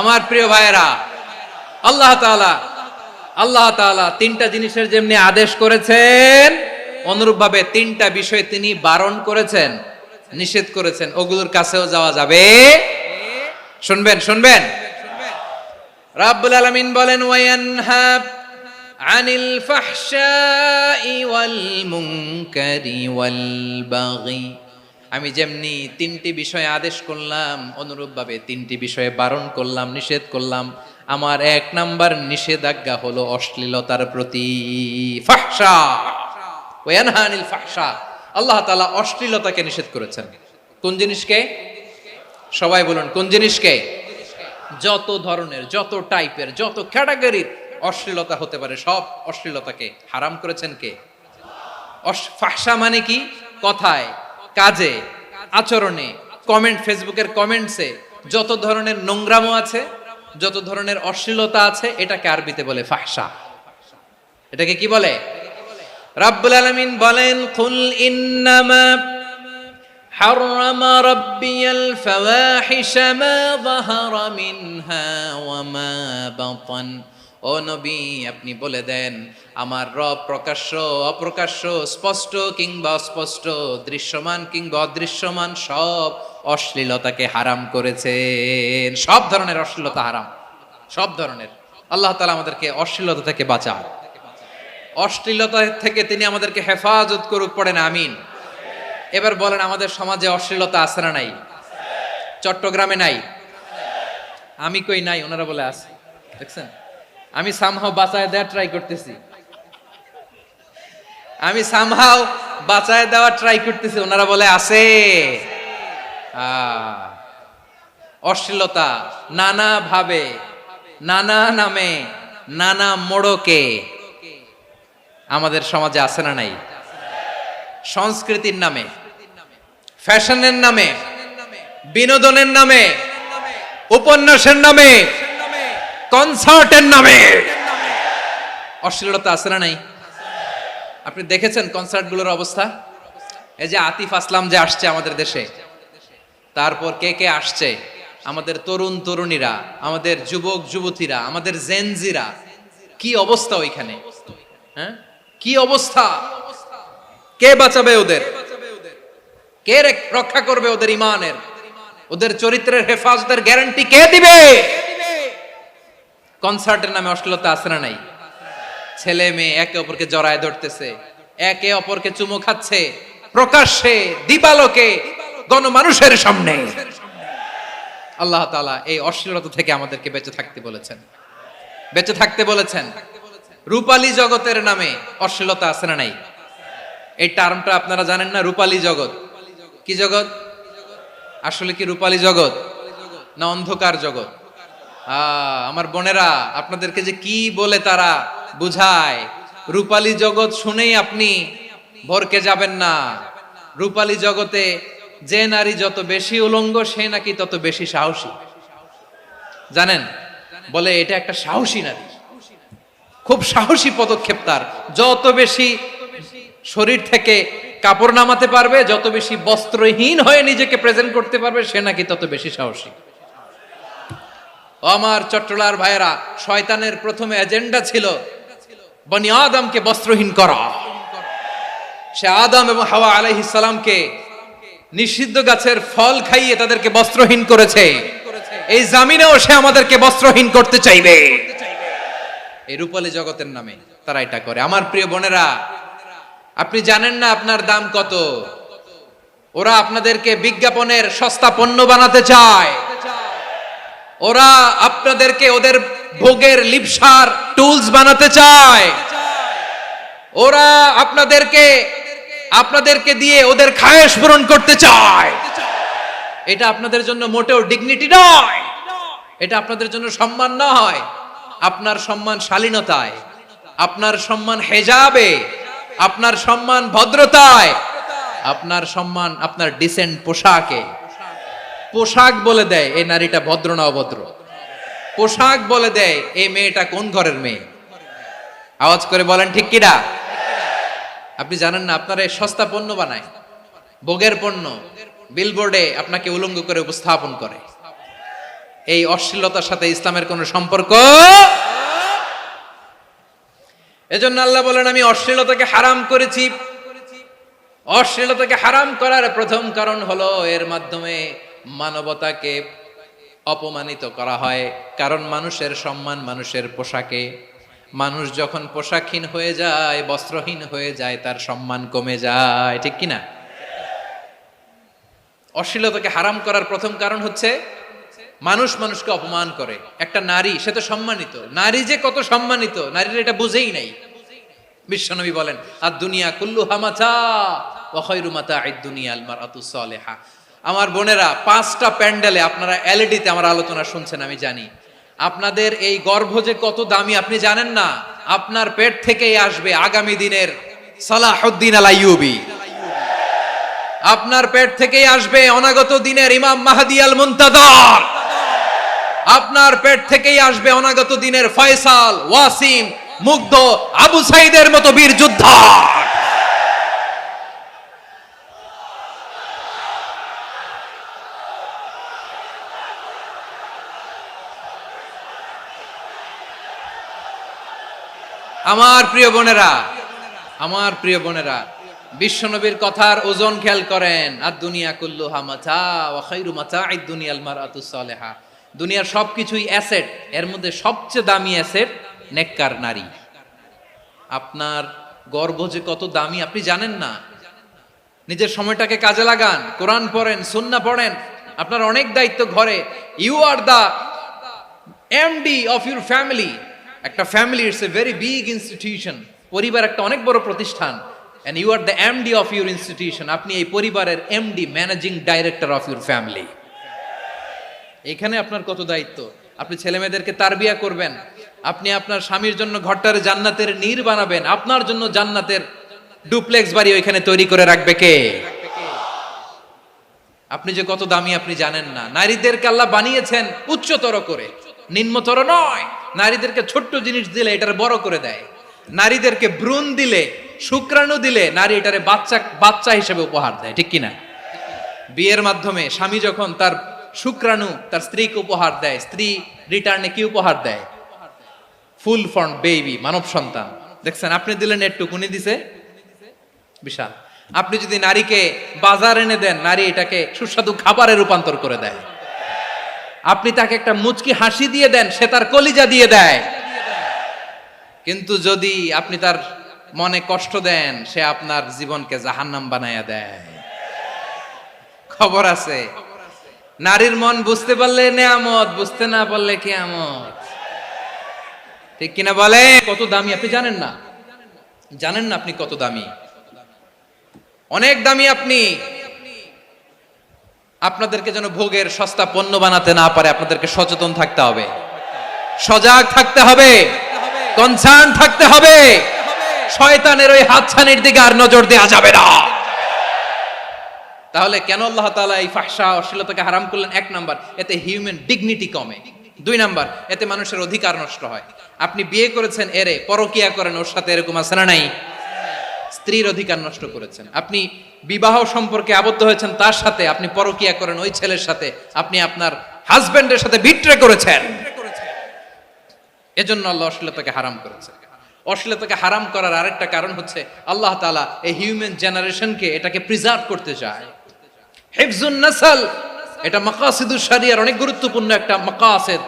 A: আমার প্রিয় ভাইয়েরা, আল্লাহ তাআলা তিনটা জিনিসের যেমনি আদেশ করেছেন, অনুরূপ ভাবে তিনটা বিষয় তিনি বারণ করেছেন, নিষেধ করেছেন। ওগুলোর কাছেও যাওয়া যাবে। শুনবেন। রাব্বুল আলামিন বলেন, ওয়ায়ানহা আনিল ফাহশাই ওয়াল মুনকারি ওয়াল বাগি। আমি যেমনি তিনটি বিষয়ে আদেশ করলাম, অনুরূপভাবে তিনটি বিষয়ে বারণ করলাম, নিষেধ করলাম। আমার এক নাম্বার নিষেধাজ্ঞা হলো অশ্লীলতার প্রতি। ফাহশা, ওয়ায়ানহা আনিল ফাহশা। আল্লাহ তাআলা অশ্লীলতাকে নিষেধ করেছেন। কোন জিনিসকে? সবাই বলুন, কোন জিনিসকে? যত ধরনের, যত টাইপের, যত ক্যাটাগরির অশ্লীলতা হতে পারে, সব অশ্লীলতাকে হারাম করেছেন কে? ফাহশা মানে কি? কথায়, কাজে, আচরণে, কমেন্ট, ফেসবুকের কমেন্টসে যত ধরনের নোংরামো আছে, যত ধরনের অশ্লীলতা আছে, এটাকে আরবিতে বলে ফাহশা। এটাকে কি বলে? রাব্বুল আলামিন বলেন, কুল ইন্নামা হাররামা রাব্বিয়াল ফাওয়াহিশা মা যাহারা মিনহা ওয়া মা বাতান। ও নবী, আপনি বলে দেন, আমার রব প্রকাশ্য, অপ্রকাশ্য, স্পষ্ট কিংবা অস্পষ্ট, দৃশ্যমান কিংবা অদৃশ্যমান সব অশ্লীলতাকে হারাম করেছেন। সব ধরনের অশ্লীলতা হারাম, সব ধরনের। আল্লাহ তাআলা আমাদেরকে অশ্লীলতা থেকে বাঁচান, অশ্লীলতা থেকে তিনি আমাদেরকে হেফাজত করুক। পড়েন আমিন। এবার বলেন, আমাদের সমাজে অশ্লীলতা আছে না নাই? চট্টগ্রামে নাই? আমি কই নাই, ওনারা বলে আছে। দেখছেন, আমি সামহাও বাঁচায় দেওয়ার ট্রাই করতেছি, ওনারা বলে আছে। অশ্লীলতা নানা ভাবে, নানা নামে, নানা মোড়কে আমাদের সমাজে আছে না নাই? সংস্কৃতির নামে, ফ্যাশনের নামে, বিনোদনের নামে, উপন্যাসের নামে, কনসার্টের নামে অশ্লীলতা আছে না নাই? আপনি দেখেছেন কনসার্টগুলোর অবস্থা? এই যে আতিফ আসলাম যে আসছে আমাদের দেশে, তারপর কে কে আসছে, আমাদের তরুণ তরুণীরা, আমাদের যুবক যুবতীরা, আমাদের জেনজিরা, কি অবস্থা ওইখানে? হ্যাঁ, কি অবস্থা? কে বাঁচাবে ওদের? কে রক্ষা করবে ওদের ইমানের, ওদের চরিত্রের হেফাজতের গ্যারান্টি কে দিবে? কনসার্টের নামে অশ্লীলতা আছে না নাই? ছেলে মেয়ে একে অপরকে জড়ায় ধরতেছে, একে অপরকে চুমু খাচ্ছে প্রকাশ্যে, দিবালোকে, গণমানুষের সামনে। আল্লাহ তাআলা এই অশ্লীলতা থেকে আমাদেরকে বেঁচে থাকতে বলেছেন, বেঁচে থাকতে বলেছেন। রূপালী জগতের নামে অশ্লীলতা আছে না নাই? এই টার্মটা আপনারা জানেন না? রূপালী জগৎ কি জগৎ? আসলে কি রূপালী জগৎ না অন্ধকার জগৎ? আমার বোনেরা, আপনাদেরকে যে কি বলে তারা বুঝায়, রূপালী জগৎ শুনেই আপনি ভরকে যাবেন না। রূপালী জগতে যে নারী যত বেশি উলঙ্গ, সে নাকি তত বেশি সাহসী। জানেন? বলে এটা একটা সাহসী নারী, খুব সাহসী পদক্ষেপ তার। যত বেশি শরীর থেকে কাপড় নামাতে পারবে, যত বেশি বস্ত্রহীন হয়ে নিজেকে প্রেজেন্ট করতে পারবে, সে নাকি তত বেশি সাহসী। আমার চট্টলার ভাইয়েরা, শয়তানের প্রথম এজেন্ডা ছিল বনি আদমকে বস্ত্রহীন করা। সে আদম এবং হাওয়া আলাইহিস সালামকে নিষিদ্ধ গাছের ফল খাইয়ে তাদেরকে বস্ত্রহীন করেছে। এই জামিনেও সে আমাদেরকে বস্ত্রহীন করতে চাইবে। এই রূপালী জগতের নামে তারা এটা করে। আমার প্রিয় বোনেরা, আপনি জানেন না আপনার দাম কত? ওরা আপনাদেরকে বিজ্ঞাপনের সস্তা পণ্য বানাতে চায়। ওরা আপনাদেরকে ওদের ভোগের লিপসার টুলস বানাতে চায়। ওরা আপনাদেরকে দিয়ে ওদের খায়েশ পূরণ করতে চায়। এটা আপনাদের জন্য মোটেও ডিগনিটি নয়, এটা আপনাদের জন্য সম্মান নয়। আপনার সম্মান শালীনতায়, আপনার সম্মান হেজাবে, আপনার সম্মান ভদ্রতায়, আপনার সম্মান আপনার ডিসেন্ট পোশাকে। পোশাক বলে দেয় এই নারীটা ভদ্র না অভদ্র। পোশাক বলে দেয় এই মেয়েটা কোন ঘরের মেয়ে। আওয়াজ করে বলেন ঠিক কিনা? আপনি জানেন না, আপনারা সস্তা পণ্য বানায়, ভোগের পণ্য, বিলবোর্ডে আপনাকে উলঙ্গ করে উপস্থাপন করে। এই অশ্লীলতার সাথে ইসলামের কোনো সম্পর্ক। এজন্য আল্লাহ বলেন, আমি অশ্লীলতাকে হারাম করেছি। অশ্লীলতাকে হারাম করার প্রথম কারণ হলো এর মাধ্যমে মানবতাকে অপমানিত করা হয়। কারণ মানুষের সম্মান মানুষের পোশাকে। মানুষ যখন পোশাকহীন হয়ে যায়, বস্ত্রহীন হয়ে যায়, তার সম্মান কমে যায়। ঠিক কিনা? অশ্লীলতাকে হারাম করার প্রথম কারণ হচ্ছে মানুষ মানুষকে অপমান করে। একটা নারী, সে তো সম্মানিত। নারী যে কত সম্মানিত, নারীরা এটা বুঝেই নাই। বিশ্বনবী বলেন, আর দুনিয়া কুল্লুহা মাতা ওয়া খায়রু মাতা'আদ দুনিয়া আল মারআতুস সালিহা। আমার বোনেরা, 5টা প্যান্ডেলে আপনারা এলইডিতে আমার আলোচনা শুনছেন, আমি জানি। আপনাদের এই গর্ভ যে কত দামি আপনি জানেন না। আপনার পেট থেকেই আসবে আগামী দিনের সালাহুদ্দিন আল আইয়ুবী। আপনার পেট থেকেই আসবে অনাগত দিনের ইমাম মাহদী আল মুনতাজার। আপনার পেট থেকেই আসবে অনাগত দিনের ফয়সাল, ওয়াসিম, মুগ্ধ, আবু সাইদের মতো বীর যোদ্ধা। আমার প্রিয় বোনেরা, আমার প্রিয় বোনেরা, বিশ্বনবীর কথার ওজন খেয়াল করেন। আর দুনিয়া কুল্লুহা মাতা ওয়া খায়রু মাতা'আদ দুনিয়াল মারআতুস সালিহা। দুনিয়ার সবকিছুই অ্যাসেট, এর মধ্যে সবচেয়ে দামি অ্যাসেট নেককার নারী। আপনার গর্ভ যে কত দামি আপনি জানেন না। নিজের সময়টাকে কাজে লাগান, কোরআন পড়েন, সুন্নাহ পড়েন। আপনার অনেক দায়িত্ব ঘরে। You are the MD of your family. একটা family it's a very big institution. পরিবার একটা অনেক বড় প্রতিষ্ঠান। and you are the MD of your institution. আপনি এই পরিবারের MD, managing director of your family. এখানে আপনার কত দায়িত্ব। আপনি ছেলে মেয়েদেরকে তারবিয়া করবেন, আপনি আপনার স্বামীর জন্য ঘরটার জান্নাতের নীর বানাবেন, আপনার জন্য জান্নাতের ডুপ্লেক্স বাড়ি ওইখানে তৈরি করে রাখবে কে? আপনি যে কত দামি আপনি জানেন না। নারীদেরকে আল্লাহ বানিয়েছেন উচ্চতর করে, নিম্নতর নয়। নারীদেরকে ছোট্ট জিনিস দিলে এটারে বড় করে দেয়। নারীদেরকে ভ্রূণ দিলে, শুক্রাণু দিলে নারী এটারে বাচ্চা বাচ্চা হিসেবে উপহার দেয়, ঠিক কিনা? বিয়ের মাধ্যমে স্বামী যখন তার শুক্রাণু তার স্ত্রীকে উপহার দেয়, স্ত্রী রিটার্নে কি উপহার দেয়? ফুল ফর্ম বেবি, মানব সন্তান। দেখছেন, আপনি দিলেন একটু, কুনি দিছে বিশাল। আপনি যদি নারীকে বাজার এনে দেন, নারী এটাকে সুস্বাদু খাবারে রূপান্তর করে দেয়। আপনি তাকে একটা মুচকি হাসি দিয়ে দেন, সে তার কলিজা দিয়ে দেয়। কিন্তু যদি আপনি তার মনে কষ্ট দেন, সে আপনার জীবনকে জাহান্নাম বানায়া দেয়। খবর আছে, নারীর মন বুঝতে পারলে নেয়ামত, বুঝতে না পারলে কিয়ামত, ঠিক কিনা বলে? কত দামি আপনি জানেন না, জানেন না আপনি কত দামি, অনেক দামি আপনি। আপনাদেরকে যেন ভোগের সস্তা পণ্য বানাতে না পারে, আপনাদেরকে সচেতন থাকতে হবে, সজাগ থাকতে হবে, কনসার্ন থাকতে হবে। শয়তানের ওই হাতছানির দিকে আর নজর দেওয়া যাবে না। তাহলে কেন আল্লাহ তাআলা এই ফাহশা অশ্লীলতাকে হারাম করলেন? এক নাম্বার, এতে হিউম্যান ডিগনিটি কমে। দুই নাম্বার, এতে মানুষের অধিকার নষ্ট হয়। আপনি বিয়ে করেছেন, এরে পরকিয়া করেন, ওর সাথে এরকম আছে না নাই? স্ত্রীর অধিকার নষ্ট করেছেন। আপনি বিবাহ সম্পর্কে আবদ্ধ হয়েছেন তার সাথে, আপনি পরকিয়া করেন ওই ছেলের সাথে, আপনি আপনার হাজবেন্ডের সাথে বিট্রে করেছেন। এজন্য আল্লাহ অশ্লীলতাকে হারাম করেছেন। অশ্লীলতাকে হারাম করার আরেকটা কারণ হচ্ছে আল্লাহ তাআলা এই হিউম্যান জেনারেশনকে এটাকে প্রিজার্ভ করতে চায়। হিফজুন নাসল, এটা মাকাসিদুশ শরিয়ার অনেক গুরুত্বপূর্ণ একটা মাকাসিদ,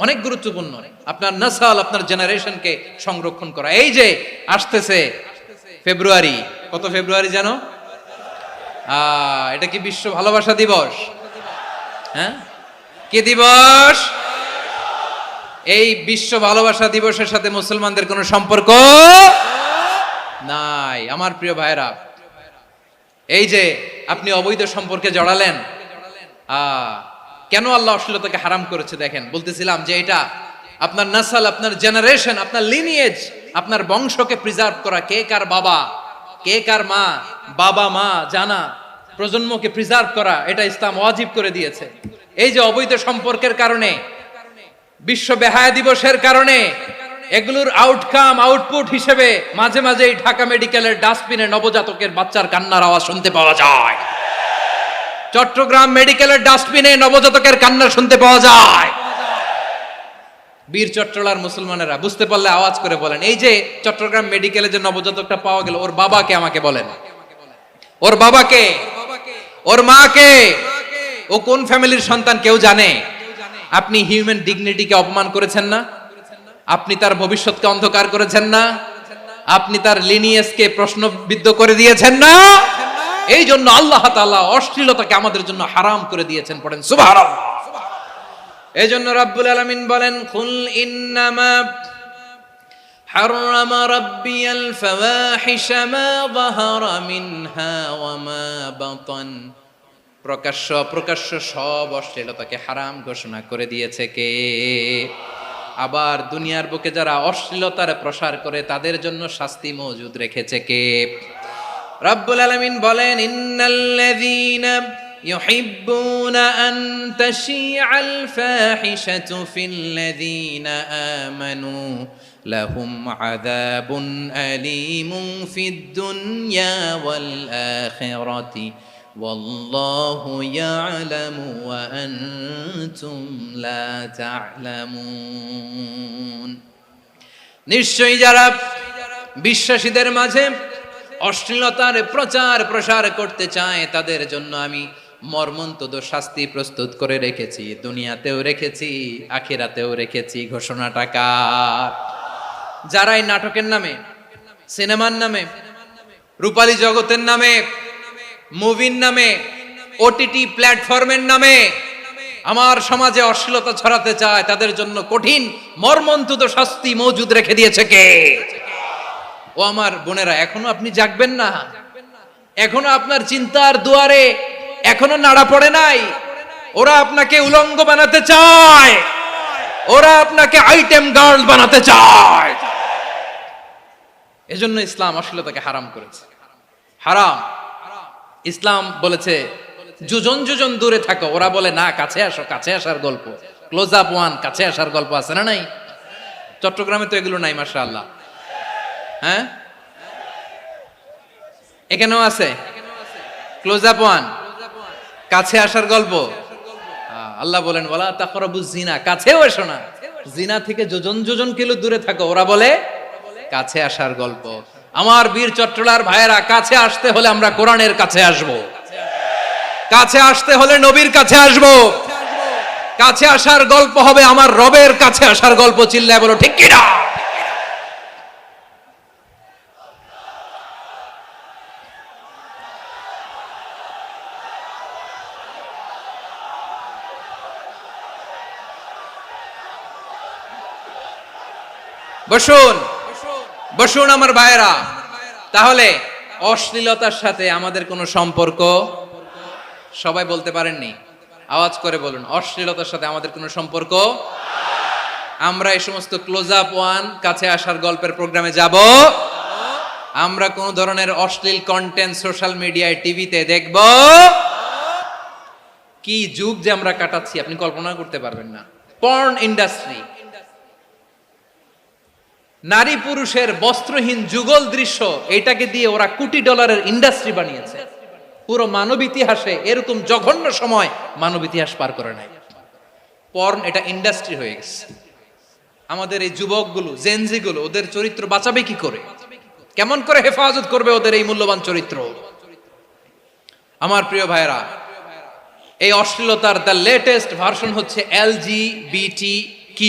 A: অনেক গুরুত্বপূর্ণ। আপনার নাসল, আপনার জেনারেশনকে সংরক্ষণ করা। এই যে আসতেছে ফেব্রুয়ারি, কত ফেব্রুয়ারি জানো? এটা কি বিশ্ব ভালোবাসা দিবস? হ্যাঁ, কি দিবস? এই বিশ্ব ভালোবাসা দিবসের সাথে মুসলমানদের কোনো সম্পর্ক নাই। আমার প্রিয় ভাইরা, এই যে আপনি অবৈধ সম্পর্কে জড়ালেন, কেন আল্লাহ অশ্লীলতাকে হারাম করেছে দেখেন। বলতেছিলাম যে এটা আপনার নাসল, আপনার জেনারেশন, আপনার লিনিয়েজ, আপনার বংশকে প্রিজার্ভ করা। কে কার বাবা, কে কার মা, বাবা মা জানা, প্রজন্মকে প্রিজার্ভ করা, এটা ইসলাম ওয়াজিব করে দিয়েছে। এই যে অবৈধ সম্পর্কের কারণে, বিশ্ব বেহায়া দিবসের কারণে, এগুলোর আউটকাম, আউটপুট হিসেবে মাঝে মাঝে ঢাকা মেডিকেলের ডাস্টবিনে নবজাতকের বাচ্চার কান্নার আওয়াজ শুনতে পাওয়া যায়। চট্টগ্রাম মেডিকেলের ডাস্টবিনে নবজাতকের কান্না শুনতে পাওয়া যায়। বীর চট্টলার মুসলমানেরা বুঝতে পারলে আওয়াজ করে বলেন, এই যে চট্টগ্রাম মেডিকেলে যে নবজাতকটা পাওয়া গেল, ওর বাবাকে আমাকে বলেন, ওর বাবাকে, ওর মাকে, ও কোন ফ্যামিলির সন্তান কেউ জানে? আপনি হিউম্যান ডিগনিটিকে অপমান করেছেন না? আপনি তার ভবিষ্যৎকে অন্ধকার করেছেন না? আপনি তার লিনিয়েজকে প্রশ্নবিদ্ধ করে দিয়েছেন না? এই জন্য আল্লাহ তাআলা অশ্লীলতাকে আমাদের জন্য হারাম করে দিয়েছেন। পড়েন সুবহানাল্লাহ। এই জন্য রাব্বুল আলামিন বলেন, কুল ইন্নামা হারামা রাব্বিয়াল ফাওয়াহিশা মা যাহারা মিনহা ওয়া মা বাতান। প্রকাশ্য অপ্রকাশ্য সব অশ্লীলতাকে হারাম ঘোষণা করে দিয়েছে কে? আবার দুনিয়ার বুকে যারা অশ্লীলতার প্রসার করে তাদের জন্য শাস্তি মজুদ রেখেছে কে? রব্বুল আলামিন বলেন, ইন্নাল্লাযীনা ইউহিব্বুনা আন তাশিআল ফাহিশাতু ফিল্লাযীনা আমানু লাহুম আযাবুন আলীমুন ফিদ দুনিয়া ওয়াল আখিরাতি ওয়াল্লাহু ইয়ালামু ওয়া আনতুম লা তা'লামুন। নিশ্চয়ই যারা বিশ্বাসীদের মাঝে অশ্লীলতার প্রচার প্রসার করতে চায় তাদের জন্য আমি মর্মন্তুদ শাস্তি প্রস্তুত করে রেখেছি, দুনিয়াতেও রেখেছি, আখিরাতেও রেখেছি। ঘোষণাটা কার? যারাই নাটকের নামে, সিনেমার নামে, রূপালী জগতের নামে, মুভির নামে, ওটিটি প্ল্যাটফর্মের নামে আমার সমাজে অশ্লীলতা ছড়াতে চায় তাদের জন্য কঠিন মর্মন্তুদ শাস্তি মজুদ রেখে দিয়েছে কে? ও আমার বোনেরা, এখনো আপনি জাগবেন না? এখনো আপনার চিন্তার দুয়ারে এখনো নাড়া পড়ে নাই? ওরা আপনাকে উলঙ্গ বানাতে চায়, ওরা আপনাকে আইটেম গার্ল বানাতে চায়। এজন্য ইসলাম অশ্লীলতাকে হারাম করেছে। হারাম। ইসলাম বলেছে যোজন যোজন দূরে থাকো, ওরা বলে না কাছে আসো, কাছে আসার গল্প, ক্লোজ আপ ওয়ান, কাছে আসার গল্প আছে না নাই? চট্টগ্রামে তো এগুলো নাই মাশাআল্লাহ। হ্যাঁ, এখানেও আছে ক্লোজ আপ ওয়ান, কাছে আসার গল্প। আল্লাহ বলেন ওয়ালা তাকরাবুজ জিনা, কাছেও এসো না, জিনা থেকে যোজন যোজন কিলো দূরে থাকো, ওরা বলে কাছে আসার গল্প। আমার বীর চট্টলার ভাইয়েরা, কাছে আসতে হলে আমরা কোরআনের কাছে আসব, কাছে আসতে হলে নবীর কাছে আসব, কাছে আসার গল্প হবে আমার রবের কাছে আসার গল্প। চিল্লায় বলো ঠিক কিনা? বসুন বসুন আমার ভাইয়েরা। তাহলে অশ্লীলতার সাথে আমাদের কোনো সম্পর্ক? সবাই বলতে পারেননি, আওয়াজ করে বলুন, অশ্লীলতার সাথে আমাদের কোনো সম্পর্ক? আমরা এই সমস্ত ক্লোজ আপ ওয়ান, কাছে আসার গল্পের প্রোগ্রামে যাব? আমরা কোন ধরনের অশ্লীল কন্টেন্ট সোশ্যাল মিডিয়ায়, টিভিতে দেখব? কি যুগ যে আমরা কাটাচ্ছি আপনি কল্পনা করতে পারবেন না। পর্ন ইন্ডাস্ট্রি, নারী পুরুষের বস্ত্রহীন যুগল দৃশ্য, এটাকে দিয়ে ওরা কোটি ডলারের ইন্ডাস্ট্রি বানিয়েছে। পুরো মানব ইতিহাসে এরকম জঘন্য সময় মানব ইতিহাস পার করে নাই। পর্ন এটা ইন্ডাস্ট্রি হয়ে গেছে। আমাদের এই যুবকগুলো, জেনজিগুলো, ওদের চরিত্র বাঁচাবে কি করে? কেমন করে হেফাজত করবে ওদের এই মূল্যবান চরিত্র? আমার প্রিয় ভাইরা, এই অশ্লীলতার দ্য লেটেস্ট ভার্সন হচ্ছে LGBTQ,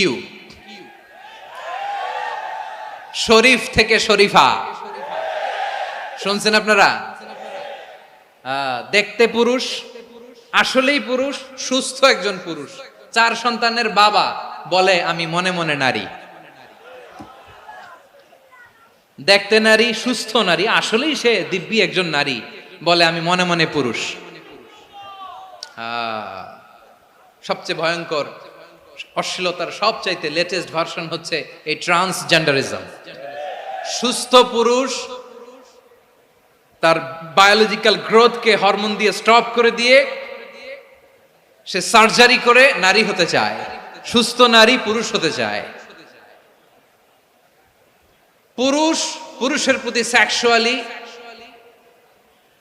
A: শরীফ থেকে শরীফা। শুনছেন আপনারা? দেখতে পুরুষ, আসলেই পুরুষ, সুস্থ একজন পুরুষ, 4 সন্তানের বাবা, বলে আমি মনে মনে নারী। দেখতে নারী, সুস্থ নারী, আসলেই সে দিব্যি একজন নারী, বলে আমি মনে মনে পুরুষ। সবচেয়ে ভয়ঙ্কর অশ্লীলতার সবচাইতে লেটেস্ট ভার্সন হচ্ছে এই ট্রান্সজেন্ডারিজম। সুস্থ পুরুষ তার বায়োলজিক্যাল গ্রোথকে হরমোন দিয়ে স্টপ করে দিয়ে সে সার্জারি করে নারী হতে চায়। সুস্থ নারী পুরুষ হতে চায়। পুরুষ পুরুষের প্রতি সেক্সুয়ালি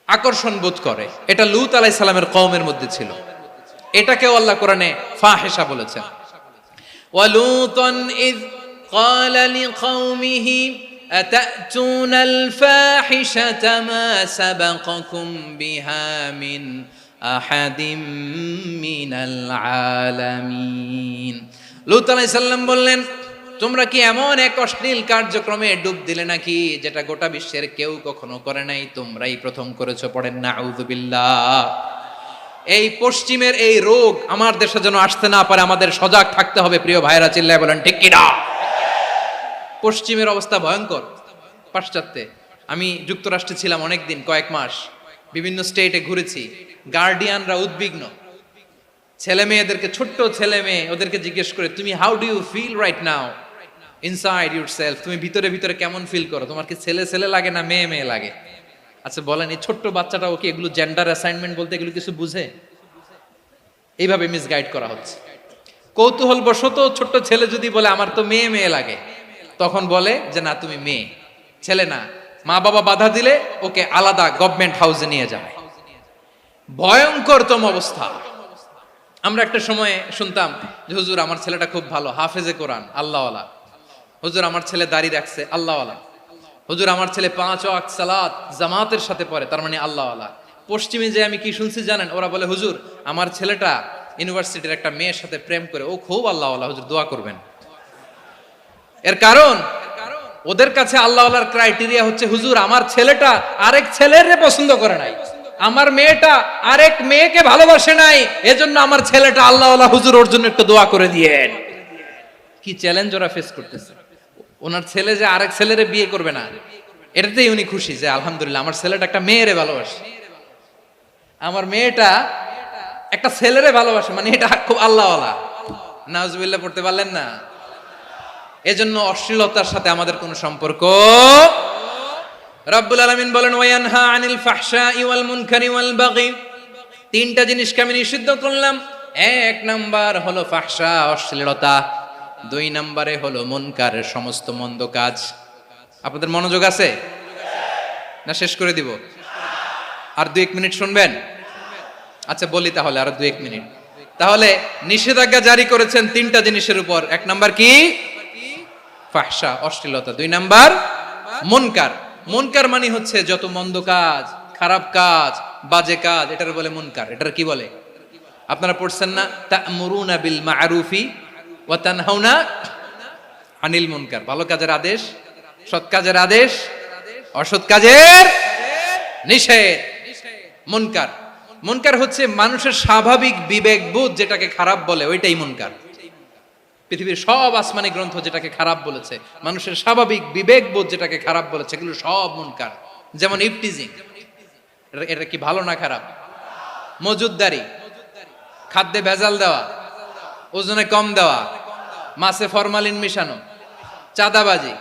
A: আকর্ষণ বোধ করে। এটা লূত আলাইহিস সালামের কওমের মধ্যে ছিল। এটাকেও আল্লাহ কোরআনে ফাহিশা বলেছেন। ওয়ালুতান ইয ক্বালা লিকাওমিহি আতাতুনাল ফাহিশাতা মা সাবাকাকুম বিহা মিন আহাদিম মিনাল আলামিন। লূত আলাইহিস সালাম বললেন, তোমরা কি এমন এক অশ্লীল কার্যক্রমে ডুব দিলে নাকি যেটা গোটা বিশ্বের কেউ কখনো করে নাই, তোমরাই প্রথম করেছো। পড়েন নাউযুবিল্লাহ। এই পশ্চিমের এই রোগ আমার দেশে যেন আসতে না পারে, আমাদের সজাগ থাকতে হবে। প্রিয় ভাইরা, চিল্লায় বলেন ঠিক কিনা? পশ্চিমের অবস্থা ভয়ঙ্কর। পাশ্চাত্যে, আমি যুক্তরাষ্ট্রে ছিলাম অনেকদিন, কয়েক মাস, বিভিন্ন স্টেটে ঘুরেছি। গার্ডিয়ানরা উদ্বিগ্ন, ছেলে মেয়েদেরকে, ছোট্ট ছেলে মেয়ে, ওদেরকে জিজ্ঞেস করে, তুমি how do you feel right now inside yourself? তুমি ভিতরে ভিতরে কেমন ফিল করো? তোমার কি ছেলে ছেলে লাগে না মেয়ে মেয়ে লাগে? আচ্ছা বলেন, এই ছোট্ট বাচ্চাটা ওকে এগুলো জেন্ডার অ্যাসাইনমেন্ট বলতে এগুলো কিছু বুঝে? এইভাবে মিসগাইড করা হচ্ছে। কৌতূহল বশত ছোট্ট ছেলে যদি বলে আমার তো মেয়ে মেয়ে লাগে, তখন বলে যে না তুমি মেয়ে, ছেলে না। মা বাবা বাধা দিলে ওকে আলাদা গভর্নমেন্ট হাউসে নিয়ে যায়। ভয়ঙ্করতম অবস্থা। আমরা একটা সময়ে শুনতাম যে হুজুর আমার ছেলেটা খুব ভালো, হাফেজে কোরআন, আল্লাহওয়ালা। হুজুর আমার ছেলে দাড়ি রাখছে, আল্লাহওয়ালা। হুজুর আমার ছেলে 5 ওয়াক্ত সালাত জামাতের সাথে পড়ে, তার মানে আল্লাহওয়ালা। পশ্চিমে যে আমি কি শুনছি জানেন? ওরা বলে হুজুর আমার ছেলেটা ইউনিভার্সিটির একটা মেয়ের সাথে প্রেম করে, ও খুব আল্লাহওয়ালা, হুজুর দোয়া করবেন। এর কারণ ওদের কাছে আল্লাহওয়ালার ক্রাইটেরিয়া হচ্ছে হুজুর আমার ছেলেটা আরেক ছেলের পছন্দ করে নাই, আমার মেয়েটা আরেক মেয়েকে ভালোবাসে নাই, এজন্য আমার ছেলেটা আল্লাহওয়ালা, হুজুর ওর জন্য একটু দোয়া করে দিয়েন। কি চ্যালেঞ্জ ওরা ফেস করতেছে। ওনার ছেলে যে আরেক ছেলেরে বিয়ে করবে না, এটাতেই উনি খুশি যে আলহামদুলিল্লাহ আমার ছেলেটা একটা মেয়েরে ভালোবাসে, আমার মেয়েটা একটা ছেলেরে ভালোবাসে, মানে এটা খুব আল্লাহওয়ালা। নাউজুবিল্লাহ পড়তে পারলেন না? এজন্য অশ্লীলতার সাথে আমাদের কোনো সম্পর্ক। রব্বুল আলামিন বলেন ওয়ায়ানহা আনিল ফাহশাই ওয়াল মুনকারি ওয়াল বাগি তিনটা জিনিসকে আমি নিষিদ্ধ করলাম। এক নাম্বার হলো ফাহশা, অশ্লীলতা। দুই নাম্বারে হলো মুনকারের সমস্ত মন্দ কাজ। আপনাদের মনোযোগ আছে না? শেষ করে দিব? আর 2-1 মিনিট শুনবেন? আচ্ছা বলি তাহলে, আর 2-1 মিনিট। তাহলে নিষেধাজ্ঞা জারি করেছেন তিনটা জিনিসের উপর। এক নাম্বার কি? ফাহশা, অশ্লীলতা। দুই নাম্বার মুনকার। মুনকার মানে হচ্ছে যত মন্দ কাজ, খারাপ কাজ, বাজে কাজ, এটার বলে মুনকার। এটার কি বলে? আপনারা পড়ছেন না, তা'মুরুনা বিল মা'রুফি ওয়া তানহাউনা আনিল মুনকার। ভালো কাজের আদেশ, সৎ কাজের আদেশ, অসৎ কাজের নিষেধ। মুনকার, মুনকার হচ্ছে মানুষের স্বাভাবিক বিবেকবোধ যেটাকে খারাপ বলে, ওইটাই মুনকার। পৃথিবীর সব আসমানি গ্রন্থ যেটাকে খারাপ বলেছে, মানুষের স্বাভাবিক বিবেকবোধ যেটাকে খারাপ বলেছে, এগুলো সব মুনকার। যেমন ইফটিজিং, এটা কি ভালো না খারাপ? মজুদদারি, খাদ্যে ভেজাল দেওয়া, ওজনে কম দেওয়া, মাছে ফরমালিন মিশানো, চাঁদাবাজি,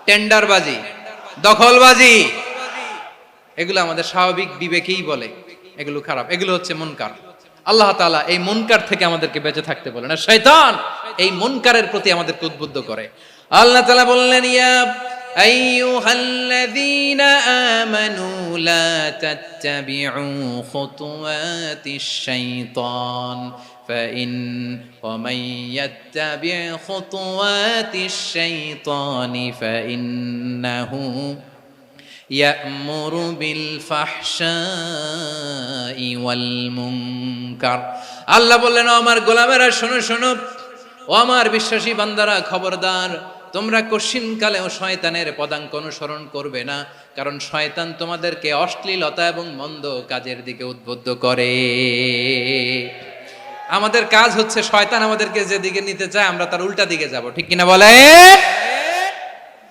A: টেন্ডারবাজি, দখলবাজি, এগুলো আমাদের স্বাভাবিক বিবেকেই বলে এগুলো খারাপ, এগুলো হচ্ছে মুনকার। আল্লাহ তাআলা এই মুনকার থেকে আমাদেরকে বেঁচে থাকতে বলেন, আর শয়তান এই মুনকারের প্রতি আমাদেরকে উদ্বুদ্ধ করে। আল্লাহ তাআলা বললেন, ইয়া আইয়ুহাল্লাযীনা আমানু লা তাত্তাবিউ খুতুওয়াতিশ শাইতান ফাইন ওয়া মান ইয়াত্তাবি' খুতুওয়াতিশ শাইতানি ফাইন্নাহু ইয়া'মুরু বিল ফাহশাই ওয়াল মুনকার। আল্লাহ বললেন, ও আমার গোলামেরা শোনো শোনো, ও আমার বিশ্বাসী বান্দারা খবরদার, তোমরা কশিনকালেও শয়তানের পদাঙ্ক অনুসরণ করবে না, কারণ শয়তান তোমাদেরকে অশ্লীলতা এবং মন্দ কাজের দিকে উদ্বুদ্ধ করে। আমাদের কাজ হচ্ছে শয়তান আমাদেরকে যেদিকে নিতে চায় আমরা তার উল্টা দিকে যাব, ঠিক কিনা বলে?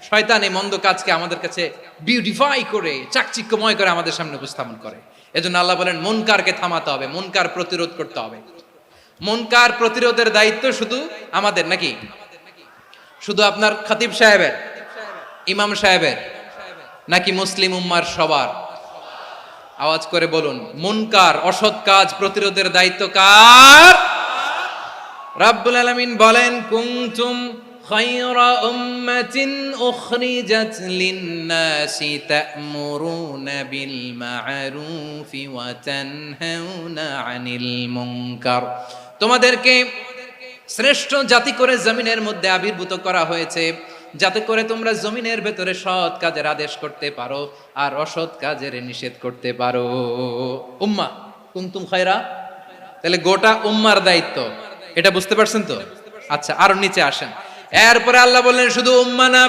A: শয়তান এই মন্দ কাজকে আমাদের কাছে বিউটিফাই করে, চাকচিক্যময় করে আমাদের সামনে উপস্থাপন করে। এজন্য আল্লাহ বলেন মুনকারকে থামাতে হবে, মুনকার প্রতিরোধ করতে হবে। মুনকার প্রতিরোধের দায়িত্ব শুধু আমাদের নাকি? শুধু আপনার খতিব সাহেবের, ইমাম সাহেবের, নাকি মুসলিম উম্মার সবার? আওয়াজ করে বলুন, মুনকার অসৎ কাজ প্রতিরোধের দায়িত্ব কার? রাব্বুল আলামিন বলেন, কুনতুম খায়রা উম্মাতিন উখরিজাত লিন-নাসি তা'মুরুনা বিল মা'রুফি ওয়া তানহাউনা আনিল মুনকার। তোমাদেরকে শ্রেষ্ঠ জাতি করে জমিনের মধ্যে আবির্ভূত করা হয়েছে, যাতে করে তোমরা জমিনের ভেতরে সৎ কাজের আদেশ করতে পারো আর অসৎ কাজের নিষেধ করতে পারো। উম্মাহ কুনতুম খায়রা, তাহলে গোটা উম্মার দায়িত্ব, এটা বুঝতে পারছেন তো? আচ্ছা, আরো নিচে আসেন। এরপরে আল্লাহ বললেন, শুধু উম্মাহ না,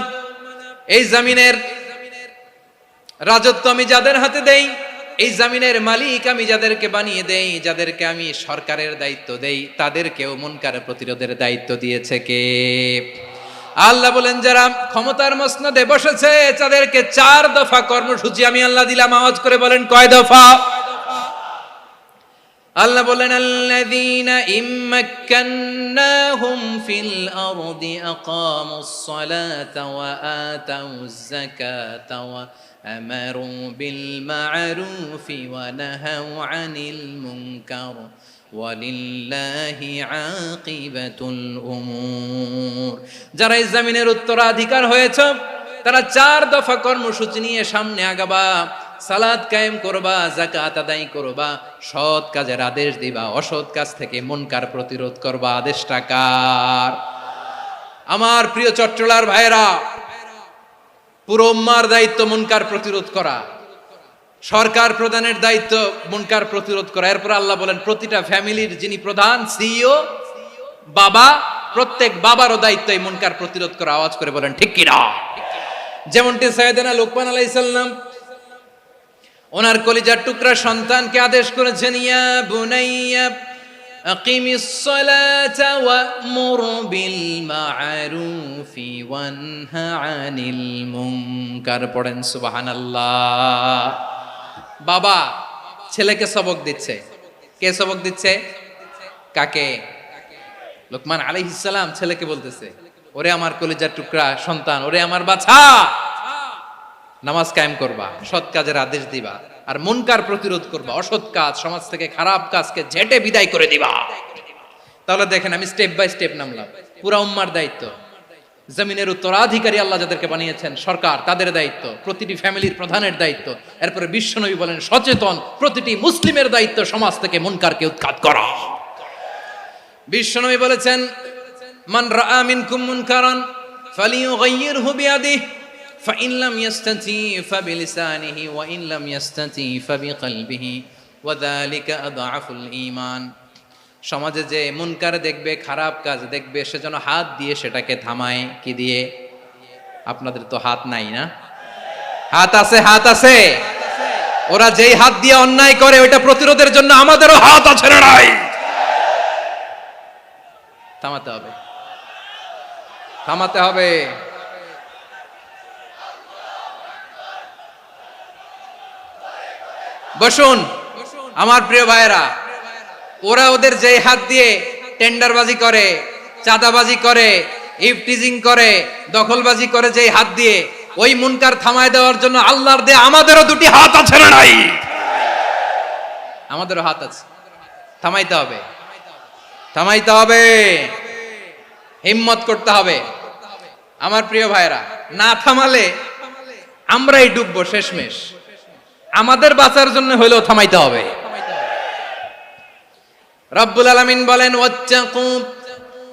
A: এই জমিনের রাজত্ব আমি যাদের হাতে দেই, এই জমিনের মালিক আমি যাদেরকে বানিয়ে দেই, যাদেরকে আমি সরকারের দায়িত্ব দেই, তাদেরকেও মুনকার প্রতিরোধের দায়িত্ব দিয়েছে কে? আল্লাহ বলেন, যারা ক্ষমতার মসনদে বসেছে তাদেরকে 4 দফা কর্মসূচি আমি আল্লাহ দিলাম। আওয়াজ করে বলেন, কয় দফা? আল্লাহ বলেন, আল্লাযীনা ইম্মাক্কান্নাহুম ফিল আরদি আকামুস সালাতা ওয়া আতাউয যাকাতা ওয়া আমারু বিল মা'রুফি ওয়া নাহাউ আনিল মুনকার ওয়ালিল্লাহি আকিবাতুল উমুর। যারা এই জমিনের উত্তরাধিকার হয়েছে তারা 4 দফা কর্মসূচি নিয়ে সামনে আগাবা। সালাত কায়েম করবা, যাকাত আদায় করবা, সৎ কাজের আদেশ দিবা, অসৎ কাজ থেকে মুনকার প্রতিরোধ করবা। আদেশটা কার? আমার প্রিয় চট্টলার ভাইরা, পুরো উম্মার দায়িত্ব মুনকার প্রতিরোধ করা, সরকার প্রধানের দায়িত্ব মুনকার প্রতিরোধ করা। এরপর আল্লাহ বলেন, প্রতিটা ফ্যামিলির যিনি প্রধান সিইও বাবা, প্রত্যেক বাবারও দায়িত্ব এই মুনকার প্রতিরোধ করা। আওয়াজ করে বলেন ঠিক কিনা? যেমনটি সাইয়েদনা লুকমান আলাইহিস সালাম ওনার কলিজার টুকরা সন্তানকে আদেশ করেছেন, ইয়া বুনাইয়া আকিমিস সালাতা ওয়া'মুর বিল মা'রুফি ওয়ানহা আনিল মুনকার। পড়েন সুবহানাল্লাহ। বাবা ছেলেকে সবক দিচ্ছে। কে সবক দিচ্ছে? কাকে? লুকমান আলাইহিস সালাম ছেলেকে বলতেছে, ওরে আমার কলিজার টুকরা সন্তান, ওরে আমার বাছা, নামাজ কায়েম করবা, সৎ কাজের আদেশ দিবা, আর মুনকার প্রতিরোধ করবা, অসৎ কাজ, সমাজ থেকে খারাপ কাজকে ঝেঁটে বিদায় করে দিবা। তাহলে দেখেন আমি স্টেপ বাই স্টেপ নামলাম। পুরা উম্মার দায়িত্ব, জমিনের উত্তরাধিকারী আল্লাহ যাদেরকে বানিয়েছেন সরকার, তাদের দায়িত্ব, প্রতিটি ফ্যামিলির প্রধানের দায়িত্ব, এরপরে বিশ্বনবী বলেন সচেতন প্রতিটি মুসলিমের দায়িত্ব সমাজ থেকে মুনকারকে উৎখাত করা। বিশ্বনবী বলেছেন মান রাআ মিনকুম মুনকারান ফালিয়ুগাইয়িরহু বিয়াদিহি ফাইন লাম ইয়াস্তাতি ফাবিলিসানিহি ওয়া ইন লাম ইয়াস্তাতি ফাবিকলবিহি ওয়া যালিকা আযআফুল ঈমান। সমাজে যে মুনকার দেখবে, খারাপ কাজ দেখবে, সে যেন হাত দিয়ে সেটাকে থামায়। কি দিয়ে? আপনাদের তো হাত নাই না? হাত আছে, হাত আছে। ওরা যেই হাত দিয়ে অন্যায় করে ওইটা প্রতিরোধের জন্য আমাদেরও হাত আছে না নাই? থামাতে হবে, থামাতে হবে। বসুন আমার প্রিয় ভাইয়েরা, ওরা ওদের যে হাত দিয়ে টেন্ডারবাজি করে, চাঁদাবাজি করে, ইফটিজিং করে, দখলবাজি করে, যে হাত দিয়ে, ওই মুনকার থামায় দেওয়ার জন্য আল্লাহর দেয়া আমাদেরও দুটি হাত আছে না নাই? আমাদেরও হাত আছে, থামাইতে হবে, থামাইতে হবে, হিম্মত করতে হবে। আমার প্রিয় ভাইয়েরা, না থামালে আমরাই ডুববো শেষমেশ। আমাদের বাঁচার জন্য হলেও থামাইতে হবে। রব্বুল আলামিন বলেন ওয়াত্তাকু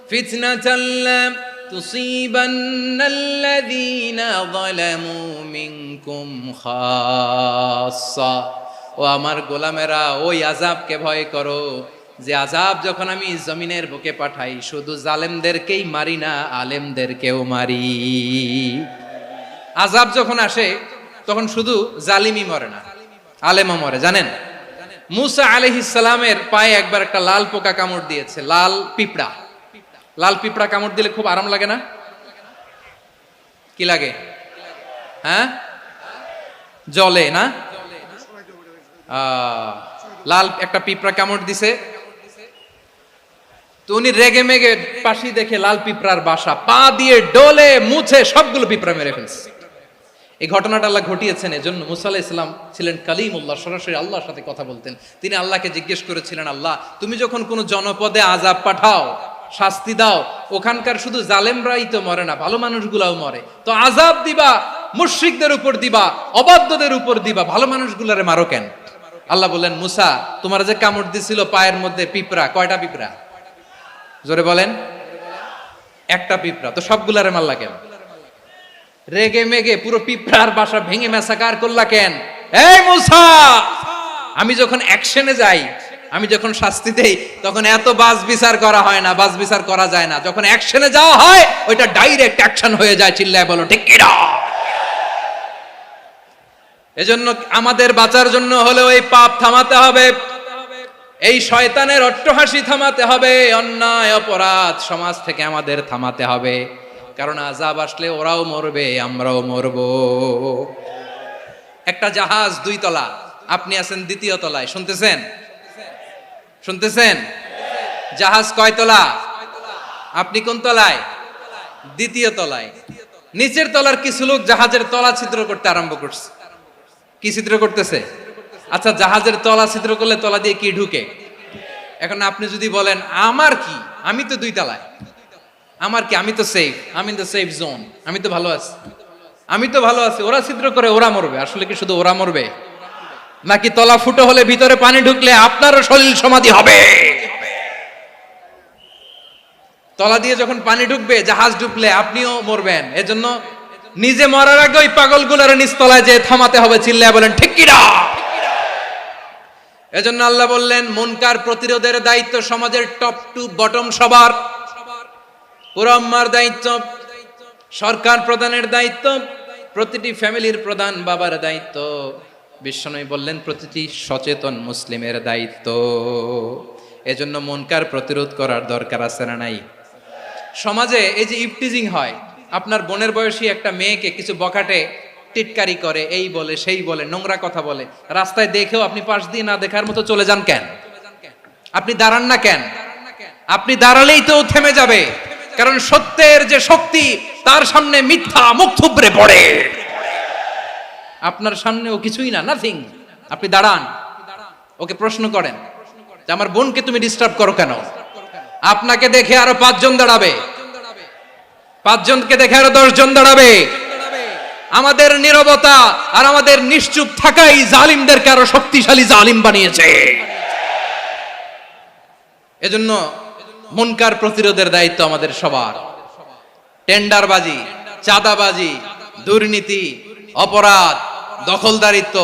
A: ফিতনাতাল লা তুসিবান্নাল্লাযীনা যালামু মিনকুম খাসসা। ও আমার গোলামেরা, ওই আযাবকে ভয় করো যে আযাব যখন আমি জমিনের বুকে পাঠাই শুধু জালেমদেরকেই মারি না, আলেমদেরকেও মারি। আযাব যখন আসে তখন শুধু জালিমই মরে না, আলেমও মরে। জানেন মুসা আলাইহিস সালামের পায়ে একবার একটা লাল পোকা কামড় দিয়েছে, লাল পিঁপড়া। লাল পিঁপড়া কামড় দিলে খুব আরাম লাগে না? কি লাগে? হ্যাঁ, জ্বলে না? লাল একটা পিঁপড়া কামড় দিছে, তো উনি রেগে মেগে পাশি দেখে লাল পিঁপড়ার বাসা, পা দিয়ে ডলে মুছে সবগুলো পিঁপড়া মেরে ফেলছে। এই ঘটনাটা আল্লাহ ঘটিয়েছেন এজন্য মুসা আলাইহিস সালাম ছিলেন কালিমুল্লাহ, সরাসরি আল্লাহর সাথে কথা বলতেন। তিনি আল্লাহকে জিজ্ঞেস করেছিলেন, আল্লাহ তুমি যখন কোনো জনপদে আযাব পাঠাও, শাস্তি দাও, ওখানকার শুধু জালেমরাই তো মরে না, ভালো মানুষগুলাও মরে, তো আযাব দিবা মুশরিকদের উপর দিবা, অবাধ্যদের উপর দিবা, ভালো মানুষগুলারে মারো কেন? আল্লাহ বললেন, মুসা তোমার যে কামড় দিছিল পায়ের মধ্যে পিঁপড়া, কয়টা পিঁপড়া? জোরে বলেন। একটা পিঁপড়া, তো সবগুলারে মারলা কেন? রেগে মেগে পুরো পিঁপড়ার বাসা ভেঙে ম্যাসাকার করলা কেন? এই মুসা, আমি যখন অ্যাকশনে যাই, আমি যখন শাস্তি দেই, তখন এত বাস বিচার করা হয় না, বাস বিচার করা যায় না। যখন অ্যাকশনে যাওয়া হয় ওইটা ডাইরেক্ট অ্যাকশন হয়ে যায়। চিল্লায় বলো ঠিক কি না? এজন্য আমাদের বাঁচার জন্য হলেও এই পাপ থামাতে হবে, এই শয়তানের অট্টহাসি থামাতে হবে, অন্যায় অপরাধ সমাজ থেকে আমাদের থামাতে হবে। কারণ আযাব আসলে ওরাও মরবে, আমরাও মরব। একটা জাহাজ 2 তলা, আপনি আছেন 2য় তলায়, শুনতেছেন? শুনতেছেন? জাহাজ কয় তলা? আপনি কোন তলায়? 2য় তলায়। নিচের তলার কিছু লোক জাহাজের তলা ছিদ্র করতে আরম্ভ করছে। কি ছিদ্র করতেছে? আচ্ছা, জাহাজের তলা ছিদ্র করলে তলা দিয়ে কি ঢুকে? এখন আপনি যদি বলেন আমার কি, আমি তো 2 তলায়, আমার কি, আমি তো সেফ, আমি তো সেফ জোন, আমি তো ভালো আছি, আমি তো ভালো আছি, ওরা ছিদ্র করে ওরা মরবে। আসলে কি শুধু ওরা মরবে, নাকি তলা ফুটো হলে ভিতরে পানি ঢুকলে আপনারও শরীর সমাধি হবে? তলা দিয়ে যখন পানি ঢুকবে, জাহাজ ঢুকলে আপনিও মরবেন। এজন্য নিজে মরার আগে ওই পাগলগুলোর নিচতলায় যে থামাতে হবে। চিল্লায় বলেন ঠিক কি না? এজন্য আল্লাহ বললেন মুনকার প্রতিরোধের দায়িত্ব সমাজের টপ টু বটম সবার, পুরো উম্মার দায়িত্ব, সরকার প্রধানের দায়িত্ব, প্রতিটি ফ্যামিলির প্রধান বাবার দায়িত্ব। বিশ্বনবী বললেন প্রতিটি সচেতন মুসলিমের দায়িত্ব। এজন্য মুনকার প্রতিরোধ করার দরকার আছে না নাই? সমাজে এই যে ইফটিজিং হয়, আপনার বোনের বয়সী একটা মেয়েকে কিছু বখাটে টিটকারি করে, এই বলে সেই বলে, নোংরা কথা বলে, রাস্তায় দেখেও আপনি পাশ দিয়ে না দেখার মতো চলে যান কেন? আপনি দাঁড়ান না কেন? আপনি দাঁড়ালেই তো থেমে যাবে, কারণ সত্যের যে শক্তি তার সামনে মিথ্যা মুখ থুবড়ে পড়ে। আপনার সামনেও কিছুই না, নাথিং। আপনি দাঁড়ান, ওকে প্রশ্ন করেন যে আমার বোনকে তুমি ডিস্টার্ব করো কেন? আপনাকে দেখে আরো 5 জন দাঁড়াবে, 5 জনকে দেখে আরো 10 জন দাঁড়াবে। আমাদের নীরবতা আর আমাদের নিশ্চুপ থাকাই জালিমদেরকে আরো শক্তিশালী জালিম বানিয়েছে। এজন্য মুনকার প্রতিরোধের দায়িত্ব আমাদের সবার। টেন্ডারবাজি, চাঁদাবাজি, দুর্নীতি, অপরাধ, দখলদারিত্ব,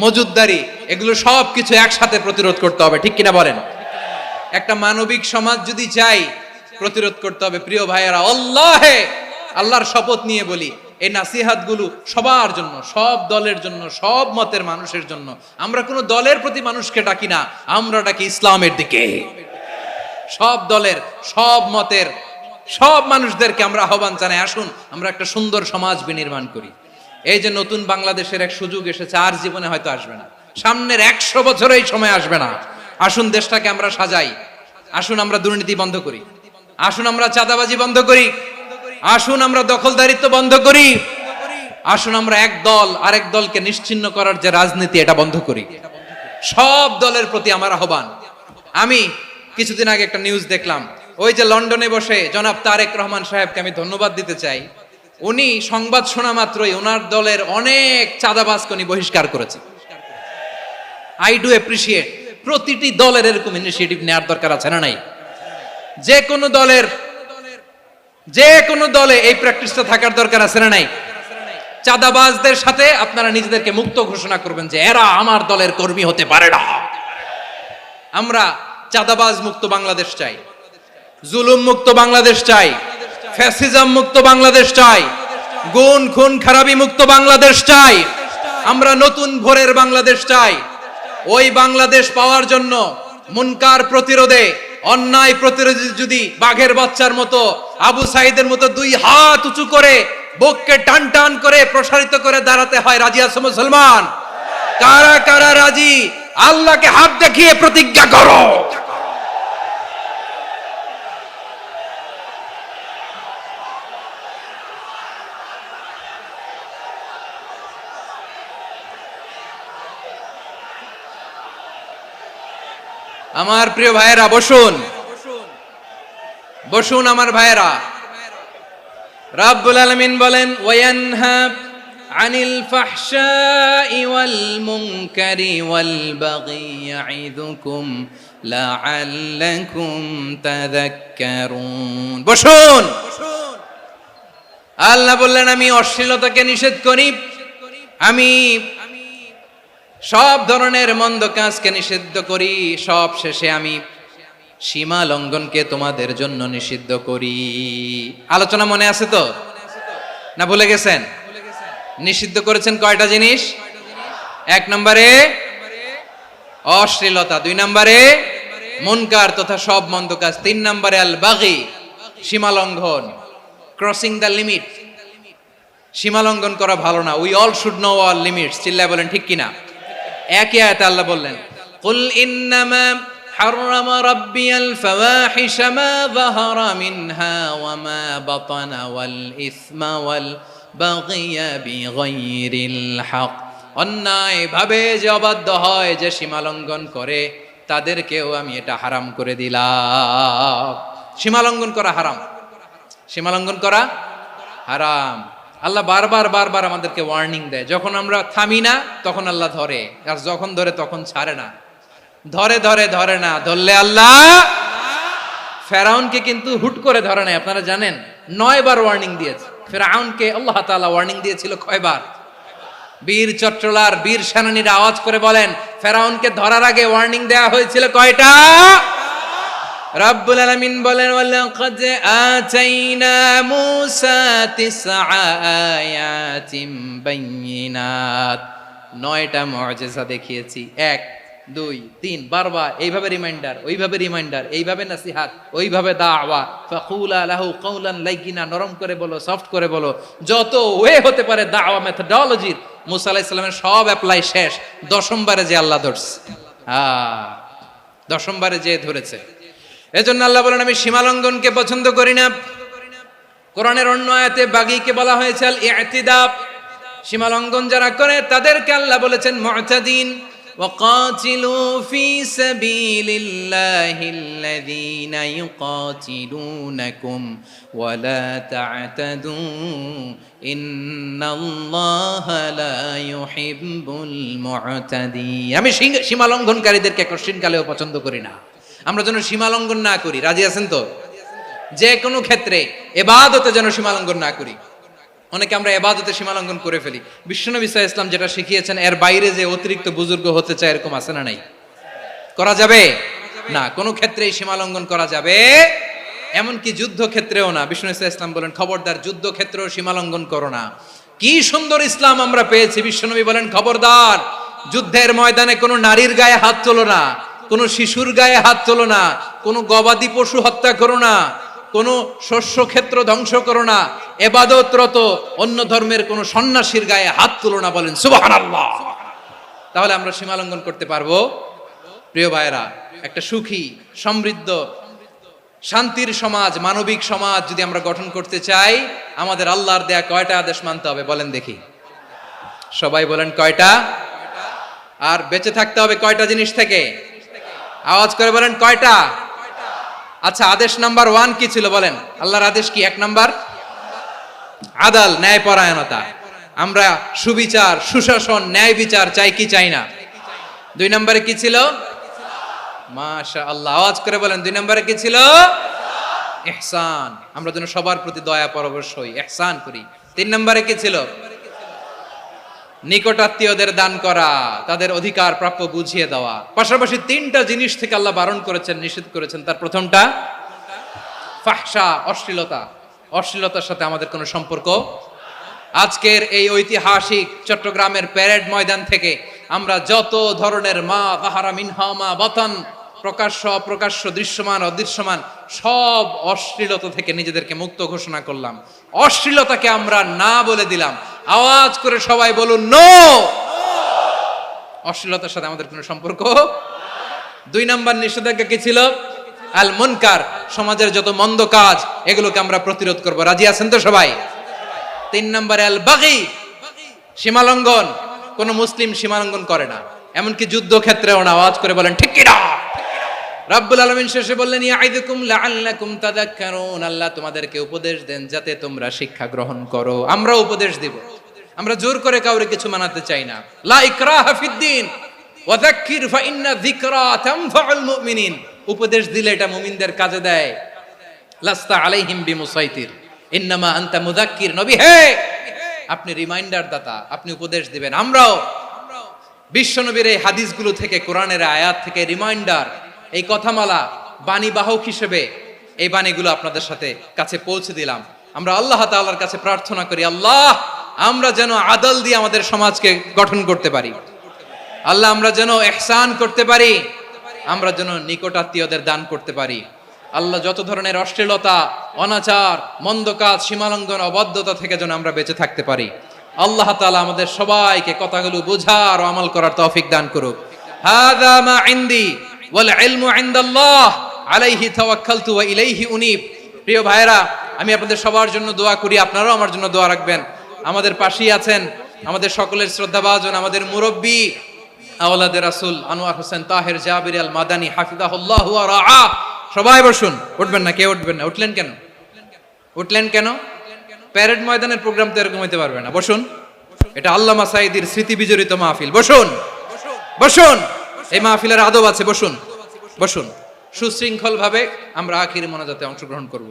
A: মজুদদারি, এগুলো সব কিছু একসাথে প্রতিরোধ করতে হবে, ঠিক কিনা বলেন? একটা মানবিক সমাজ যদি চাই, প্রতিরোধ করতে হবে। প্রিয় ভাইয়েরা, আল্লাহর শপথ নিয়ে বলি, এই নাসিহাত গুলো সবার জন্য, সব দলের জন্য, সব মতের মানুষের জন্য। আমরা কোনো দলের প্রতি মানুষকে ডাকি না, আমরা ডাকি ইসলামের দিকে। সব দলের, সব মতের, সব মানুষদেরকে আমরা আহ্বান জানাই, আসুন আমরা একটা সুন্দর সমাজ বিনির্মাণ করি। এই যে নতুন বাংলাদেশের এক সুযোগ এসেছে, আর জীবনে হয়তো আসবে না, সামনের 100 বছর এই সময় আসবে না। আসুন দেশটাকে আমরা সাজাই, আসুন আমরা দুর্নীতি বন্ধ করি, আসুন আমরা চাঁদাবাজি বন্ধ করি, আসুন আমরা দখলদারিত্ব বন্ধ করি, আসুন আমরা এক দল আরেক দলকে নিশ্চিহ্ন করার যে রাজনীতি, এটা বন্ধ করি। সব দলের প্রতি আমার আহ্বান। আমি কিছুদিন আগে একটা নিউজ দেখলাম, ওই যে লন্ডনে বসে জনাব তারেক রহমান সাহেবকে আমি ধন্যবাদ দিতে চাই। উনি সংবাদ শোনা মাত্রই ওনার দলের অনেক চাঁদাবাজকে উনি বহিষ্কার করেছে। I do appreciate. প্রতিটি দলের এরকম ইনিশিয়েটিভ নেওয়ার দরকার আছে না নাই? যে কোনো দলে এই প্র্যাকটিসটা থাকার দরকার আছে না নাই? চাঁদাবাজদের সাথে আপনারা নিজেদেরকে মুক্ত ঘোষণা করবেন যে এরা আমার দলের কর্মী হতে পারে না। আমরা চাঁদাবাজ মুক্ত বাংলাদেশ চাই, জুলুম মুক্ত বাংলাদেশ চাই, ফ্যাসিজম মুক্ত বাংলাদেশ চাই, গুণ খুন খারাপি মুক্ত বাংলাদেশ চাই। আমরা নতুন ভোরের বাংলাদেশ চাই। ওই বাংলাদেশ পাওয়ার জন্য মুনকার প্রতিরোধে, অন্যায় প্রতিরোধে যদি বাঘের বাচ্চার মতো, আবু সাইদের মতো 2 হাত উঁচু করে বুককে টান টান করে প্রসারিত করে দাঁড়াতে হয়, রাজি আছো মুসলমান? কারা কারা রাজি? আল্লাহকে হাত দেখিয়ে প্রতিজ্ঞা করো। আমার প্রিয় ভাইয়েরা, বসুন বসুন আমার ভাইয়েরা। রাব্বুল আলামিন বলেন, ওয়ায়ানহা আনিল ফাহশাই ওয়াল মুনকারি ওয়াল বাগি ইয়াইদুকুম লাআল্লাকুম তাযাক্কারুন। বসুন। আল্লাহ বললেন, আমি অশ্লীলতাকে নিষেধ করি, আমি সব ধরনের মন্দ কাজকে নিষিদ্ধ করি, সব শেষে আমি সীমা লঙ্ঘনকে তোমাদের জন্য নিষিদ্ধ করি। আলোচনা মনে আছে তো? না ভুলে গেছেন? নিষিদ্ধ করেছেন কয়টা জিনিস? 1 নম্বরে অশ্লীলতা, 2 নম্বরে মুনকার তথা সব মন্দ কাজ, 3 নম্বরে আল বাগি, সীমা লঙ্ঘন, ক্রসিং দ্য লিমিট। সীমা লঙ্ঘন করা ভালো না। We all should know our limits. চিল্লায় বলেন ঠিক কিনা? একই আয়াতে আল্লাহ বললেন, কুল ইন্নামা হাররামা রাব্বিয়াল ফাওয়াহিশা মা যাহারা মিনহা ওয়া মা বাতানা ওয়াল ইসমা ওয়াল বাগিয়া বিগাইরিল হক। অন্যায় ভাবে যে অবাধ্য হয়, যে সীমা লঙ্ঘন করে, তাদেরকেও আমি এটা হারাম করে দিলাম। সীমা লঙ্ঘন করা হারাম, সীমা লঙ্ঘন করা হারাম। আল্লাহ বারবার বারবার আমাদেরকে ওয়ার্নিং দেয়। যখন আমরা থামি না তখন আল্লাহ ধরে, আর যখন ধরে তখন ছাড়ে না। ধরে ধরে ধরে না, ধরলে আল্লাহ। ফেরাউনকে কিন্তু হুট করে ধরে নাই, আপনারা জানেন 9 বার ওয়ার্নিং দিয়েছে। ফেরাউনকে আল্লাহ তাআলা ওয়ার্নিং দিয়েছিল কয়বার? বীর চট্টলার বীর সেনানীরা আওয়াজ করে বলেন, ফেরাউনকে ধরার আগে ওয়ার্নিং দেয়া হয়েছিল কয়টা? রাব্বুল আলামিন বলেন, ওয়ালাকাদ আতাইনা মূসা 9 আয়াতিন বাইয়িনাত। 9টা মুআজিজা দেখিয়েছি। 1 2 3 বারবার এইভাবে রিমাইন্ডার, ওইভাবে রিমাইন্ডার, এইভাবে নসিহাত, ওইভাবে দাওয়া। ফাকুলা লাহু কাওলান লাইয়িনা, নরম করে বলো, সফট করে বলো, যত ওয়ে হতে পারে দাওয়া মেথডোলজির। মূসা আলাইহিস সালামের সব অ্যাপ্লাই শেষ। 10ম বারে যে আল্লাহ ধরছে, 10ম বারে যে ধরেছে। এজন্য আল্লাহ বলেন, আমি সীমা লঙ্ঘনকে পছন্দ করি না। কোরআনের অন্য আয়াতে বাগীকে বলা হয়েছে আল ইতিদা। সীমা লঙ্ঘন যারা করে তাদেরকে আল্লাহ বলেছেন মুতাদিন। وقاتلوا في سبيل الله الذين يقاتلونكم ولا تعتدوا إن الله لا يحب المعتدين। আমি সীমা লঙ্ঘনকারীদেরকে কোশ্চিনকালেও পছন্দ করি না। আমরা যেন সীমা লঙ্ঘন না করি, রাজি আছেন তো? যে কোনো ক্ষেত্রে ইবাদতে যেন সীমা লঙ্ঘন না করি। অনেকে আমরা ইবাদতে সীমা লঙ্ঘন করে ফেলি। বিশ্বনবী সাল্লাল্লাহু আলাইহি ওয়াসাল্লাম যেটা শিখিয়েছেন এর বাইরে যে অতিরিক্ত বুজুর্গ হতে চায় এরকম আছে না নাই? করা যাবে না, কোনো ক্ষেত্রেই সীমা লঙ্ঘন করা যাবে, এমনকি যুদ্ধ ক্ষেত্রেও না। বিশ্বনবী সাল্লাল্লাহু আলাইহি ওয়াসাল্লাম বলেন খবরদার যুদ্ধ ক্ষেত্রেও সীমা লঙ্ঘন করো না। কি সুন্দর ইসলাম আমরা পেয়েছি। বিশ্বনবী বলেন খবরদার যুদ্ধের ময়দানে কোনো নারীর গায়ে হাত তোলো না, কোনো শিশুর গায়ে হাত তোলো না, কোনো গবাদি পশু হত্যা করো না, কোনো শস্য ক্ষেত্র ধ্বংস করো না, ইবাদতরত অন্য ধর্মের কোনো সন্ন্যাসীর গায়ে হাত তুলো না। বলেন সুবহানাল্লাহ। তাহলে আমরা সীমা লঙ্ঘন করতে পারবো? প্রিয় ভাইরা, একটা সুখী সমৃদ্ধ শান্তির সমাজ, মানবিক সমাজ যদি আমরা গঠন করতে চাই, আমাদের আল্লাহর দেয়া কয়টা আদেশ মানতে হবে বলেন দেখি? সবাই বলেন কয়টা? আর বেঁচে থাকতে হবে কয়টা জিনিস থেকে? আওয়াজ করে বলেন কয়টা? আচ্ছা, আদেশ নাম্বার 1 কি ছিল বলেন? আল্লাহর আদেশ কি? 1 নাম্বার আদাল, ন্যায়পরায়ণতা। আমরা সুবিচার, সুশাসন, ন্যায় বিচার চাই কি চাই না? 2 নম্বরে কি ছিল? মাশাআল্লাহ, আওয়াজ করে বলেন 2 নম্বরে কি ছিল? ইহসান। আমরা যেন সবার প্রতি দয়া পরবশ হই, ইহসান করি। 3 নম্বরে কি ছিল? নিকটাত্মীয়দের দান করা, তাদের অধিকার প্রাপ্য বুঝিয়ে দেওয়া। পাশাপাশি 3টা জিনিস থেকে আল্লাহ বারণ করেছেন, নিষেধ করেছেন। তার প্রথমটা ফাহশা, অশ্লীলতা। অশ্লীলতার সাথে আমাদের কোনো সম্পর্ক। আজকের এই ঐতিহাসিক চট্টগ্রামের প্যারেড ময়দান থেকে আমরা যত ধরনের মা তাহারা মিনহা মা বাতান, প্রকাশ্য অপ্রকাশ্য, দৃশ্যমান অদৃশ্যমান, সব অশ্লীলতা থেকে নিজেদেরকে মুক্ত ঘোষণা করলাম। অশ্লীলতাকে আমরা না বলে দিলাম। আওয়াজ করে সবাই বলুন নো। অশ্লীলতার সাথে আমাদের কোনো সম্পর্ক। 2 নম্বর নিষেধাজ্ঞা কি ছিল? আল মুনকার, সমাজের যত মন্দ কাজ এগুলোকে আমরা প্রতিরোধ করব। রাজি আছেন তো সবাই? 3 নম্বরে আল বাগি, সীমালঙ্ঘন। কোন মুসলিম সীমালঙ্ঘন করে না, এমনকি যুদ্ধ ক্ষেত্রেও না। আওয়াজ করে বলেন ঠিক কি না? রাব্বুল আলামিন শেষে বললেন ইয়াইদুকুম লাআল্লাকুম তাযাক্কারুন, আল্লাহ তোমাদেরকে উপদেশ দেন যাতে তোমরা শিক্ষা গ্রহণ করো। আমরা উপদেশ দিব, আমরা জোর করে কাউরে কিছু মানাতে চাই না। লা ইকরাহা ফিদ্দিন ওয়া যাক্কির ফা ইন্না যিকরা তানফাউল মুমিনিন। উপদেশ দিলে এটা মুমিনদের কাজে দেয়। লাস্তা আলাইহিম বিমুসাইতির ইন্নামা আনতা মুযাক্কির। নবী হে, আপনি রিমাইন্ডার দাতা, আপনি উপদেশ দিবেন। আমরাও বিশ্বনবীর এই হাদিসগুলো থেকে, কোরআনের আয়াত থেকে রিমাইন্ডার, এই কথামালা, বাণী বাহক হিসেবে এই বাণীগুলো আপনাদের সাথে কাছে পৌঁছে দিলাম। আমরা আল্লাহ তাআলার কাছে প্রার্থনা করি, আল্লাহ আমরা যেন আদল দিয়ে আমাদের সমাজকে গঠন করতে পারি। আল্লাহ আমরা যেন ইহসান করতে পারি, আমরা যেন নিকটাত্মীয়দের দান করতে পারি। আল্লাহ যত ধরনের অশ্লীলতা, অনাচার, মন্দ কাজ, সীমালঙ্ঘন, অবাধ্যতা থেকে যেন আমরা বেঁচে থাকতে পারি। আল্লাহ তাআলা আমাদের সবাইকে কথাগুলো বোঝার ও আমল করার তৌফিক দান করুক। হাযা মা ইনদি ওয়াল ইলমু ইনদাল্লাহ আলাইহি তাওয়াক্কালতু ওয়া ইলাইহি উনীব। প্রিয় ভাইরা, আমি আপনাদের সবার জন্য দোয়া করি, আপনারাও আমার জন্য দোয়া রাখবেন। আমাদের পাশেই আছেন আমাদের সকলের শ্রদ্ধাভাজন, আমাদের মুরব্বী আওলাদে রাসূল আনোয়ার হোসেন তাহের জাবির আল মাদানী হাফিজাহুল্লাহ ওয়া রাআ। সবাই বসুন। উঠবেন না? কেউ উঠবেন না? উঠলেন কেন? উঠলেন কেন? প্যারেড ময়দানের প্রোগ্রাম তো এরকম হইতে পারবে না। বসুন, এটা আল্লামা সাঈদীর স্মৃতি বিজড়িত মাহফিল। বসুন, বসুন। এই মাহফিলের আদব আছে। বসুন, বসুন। সুশৃঙ্খল ভাবে আমরা আখির মোনাজাতে অংশগ্রহণ করব।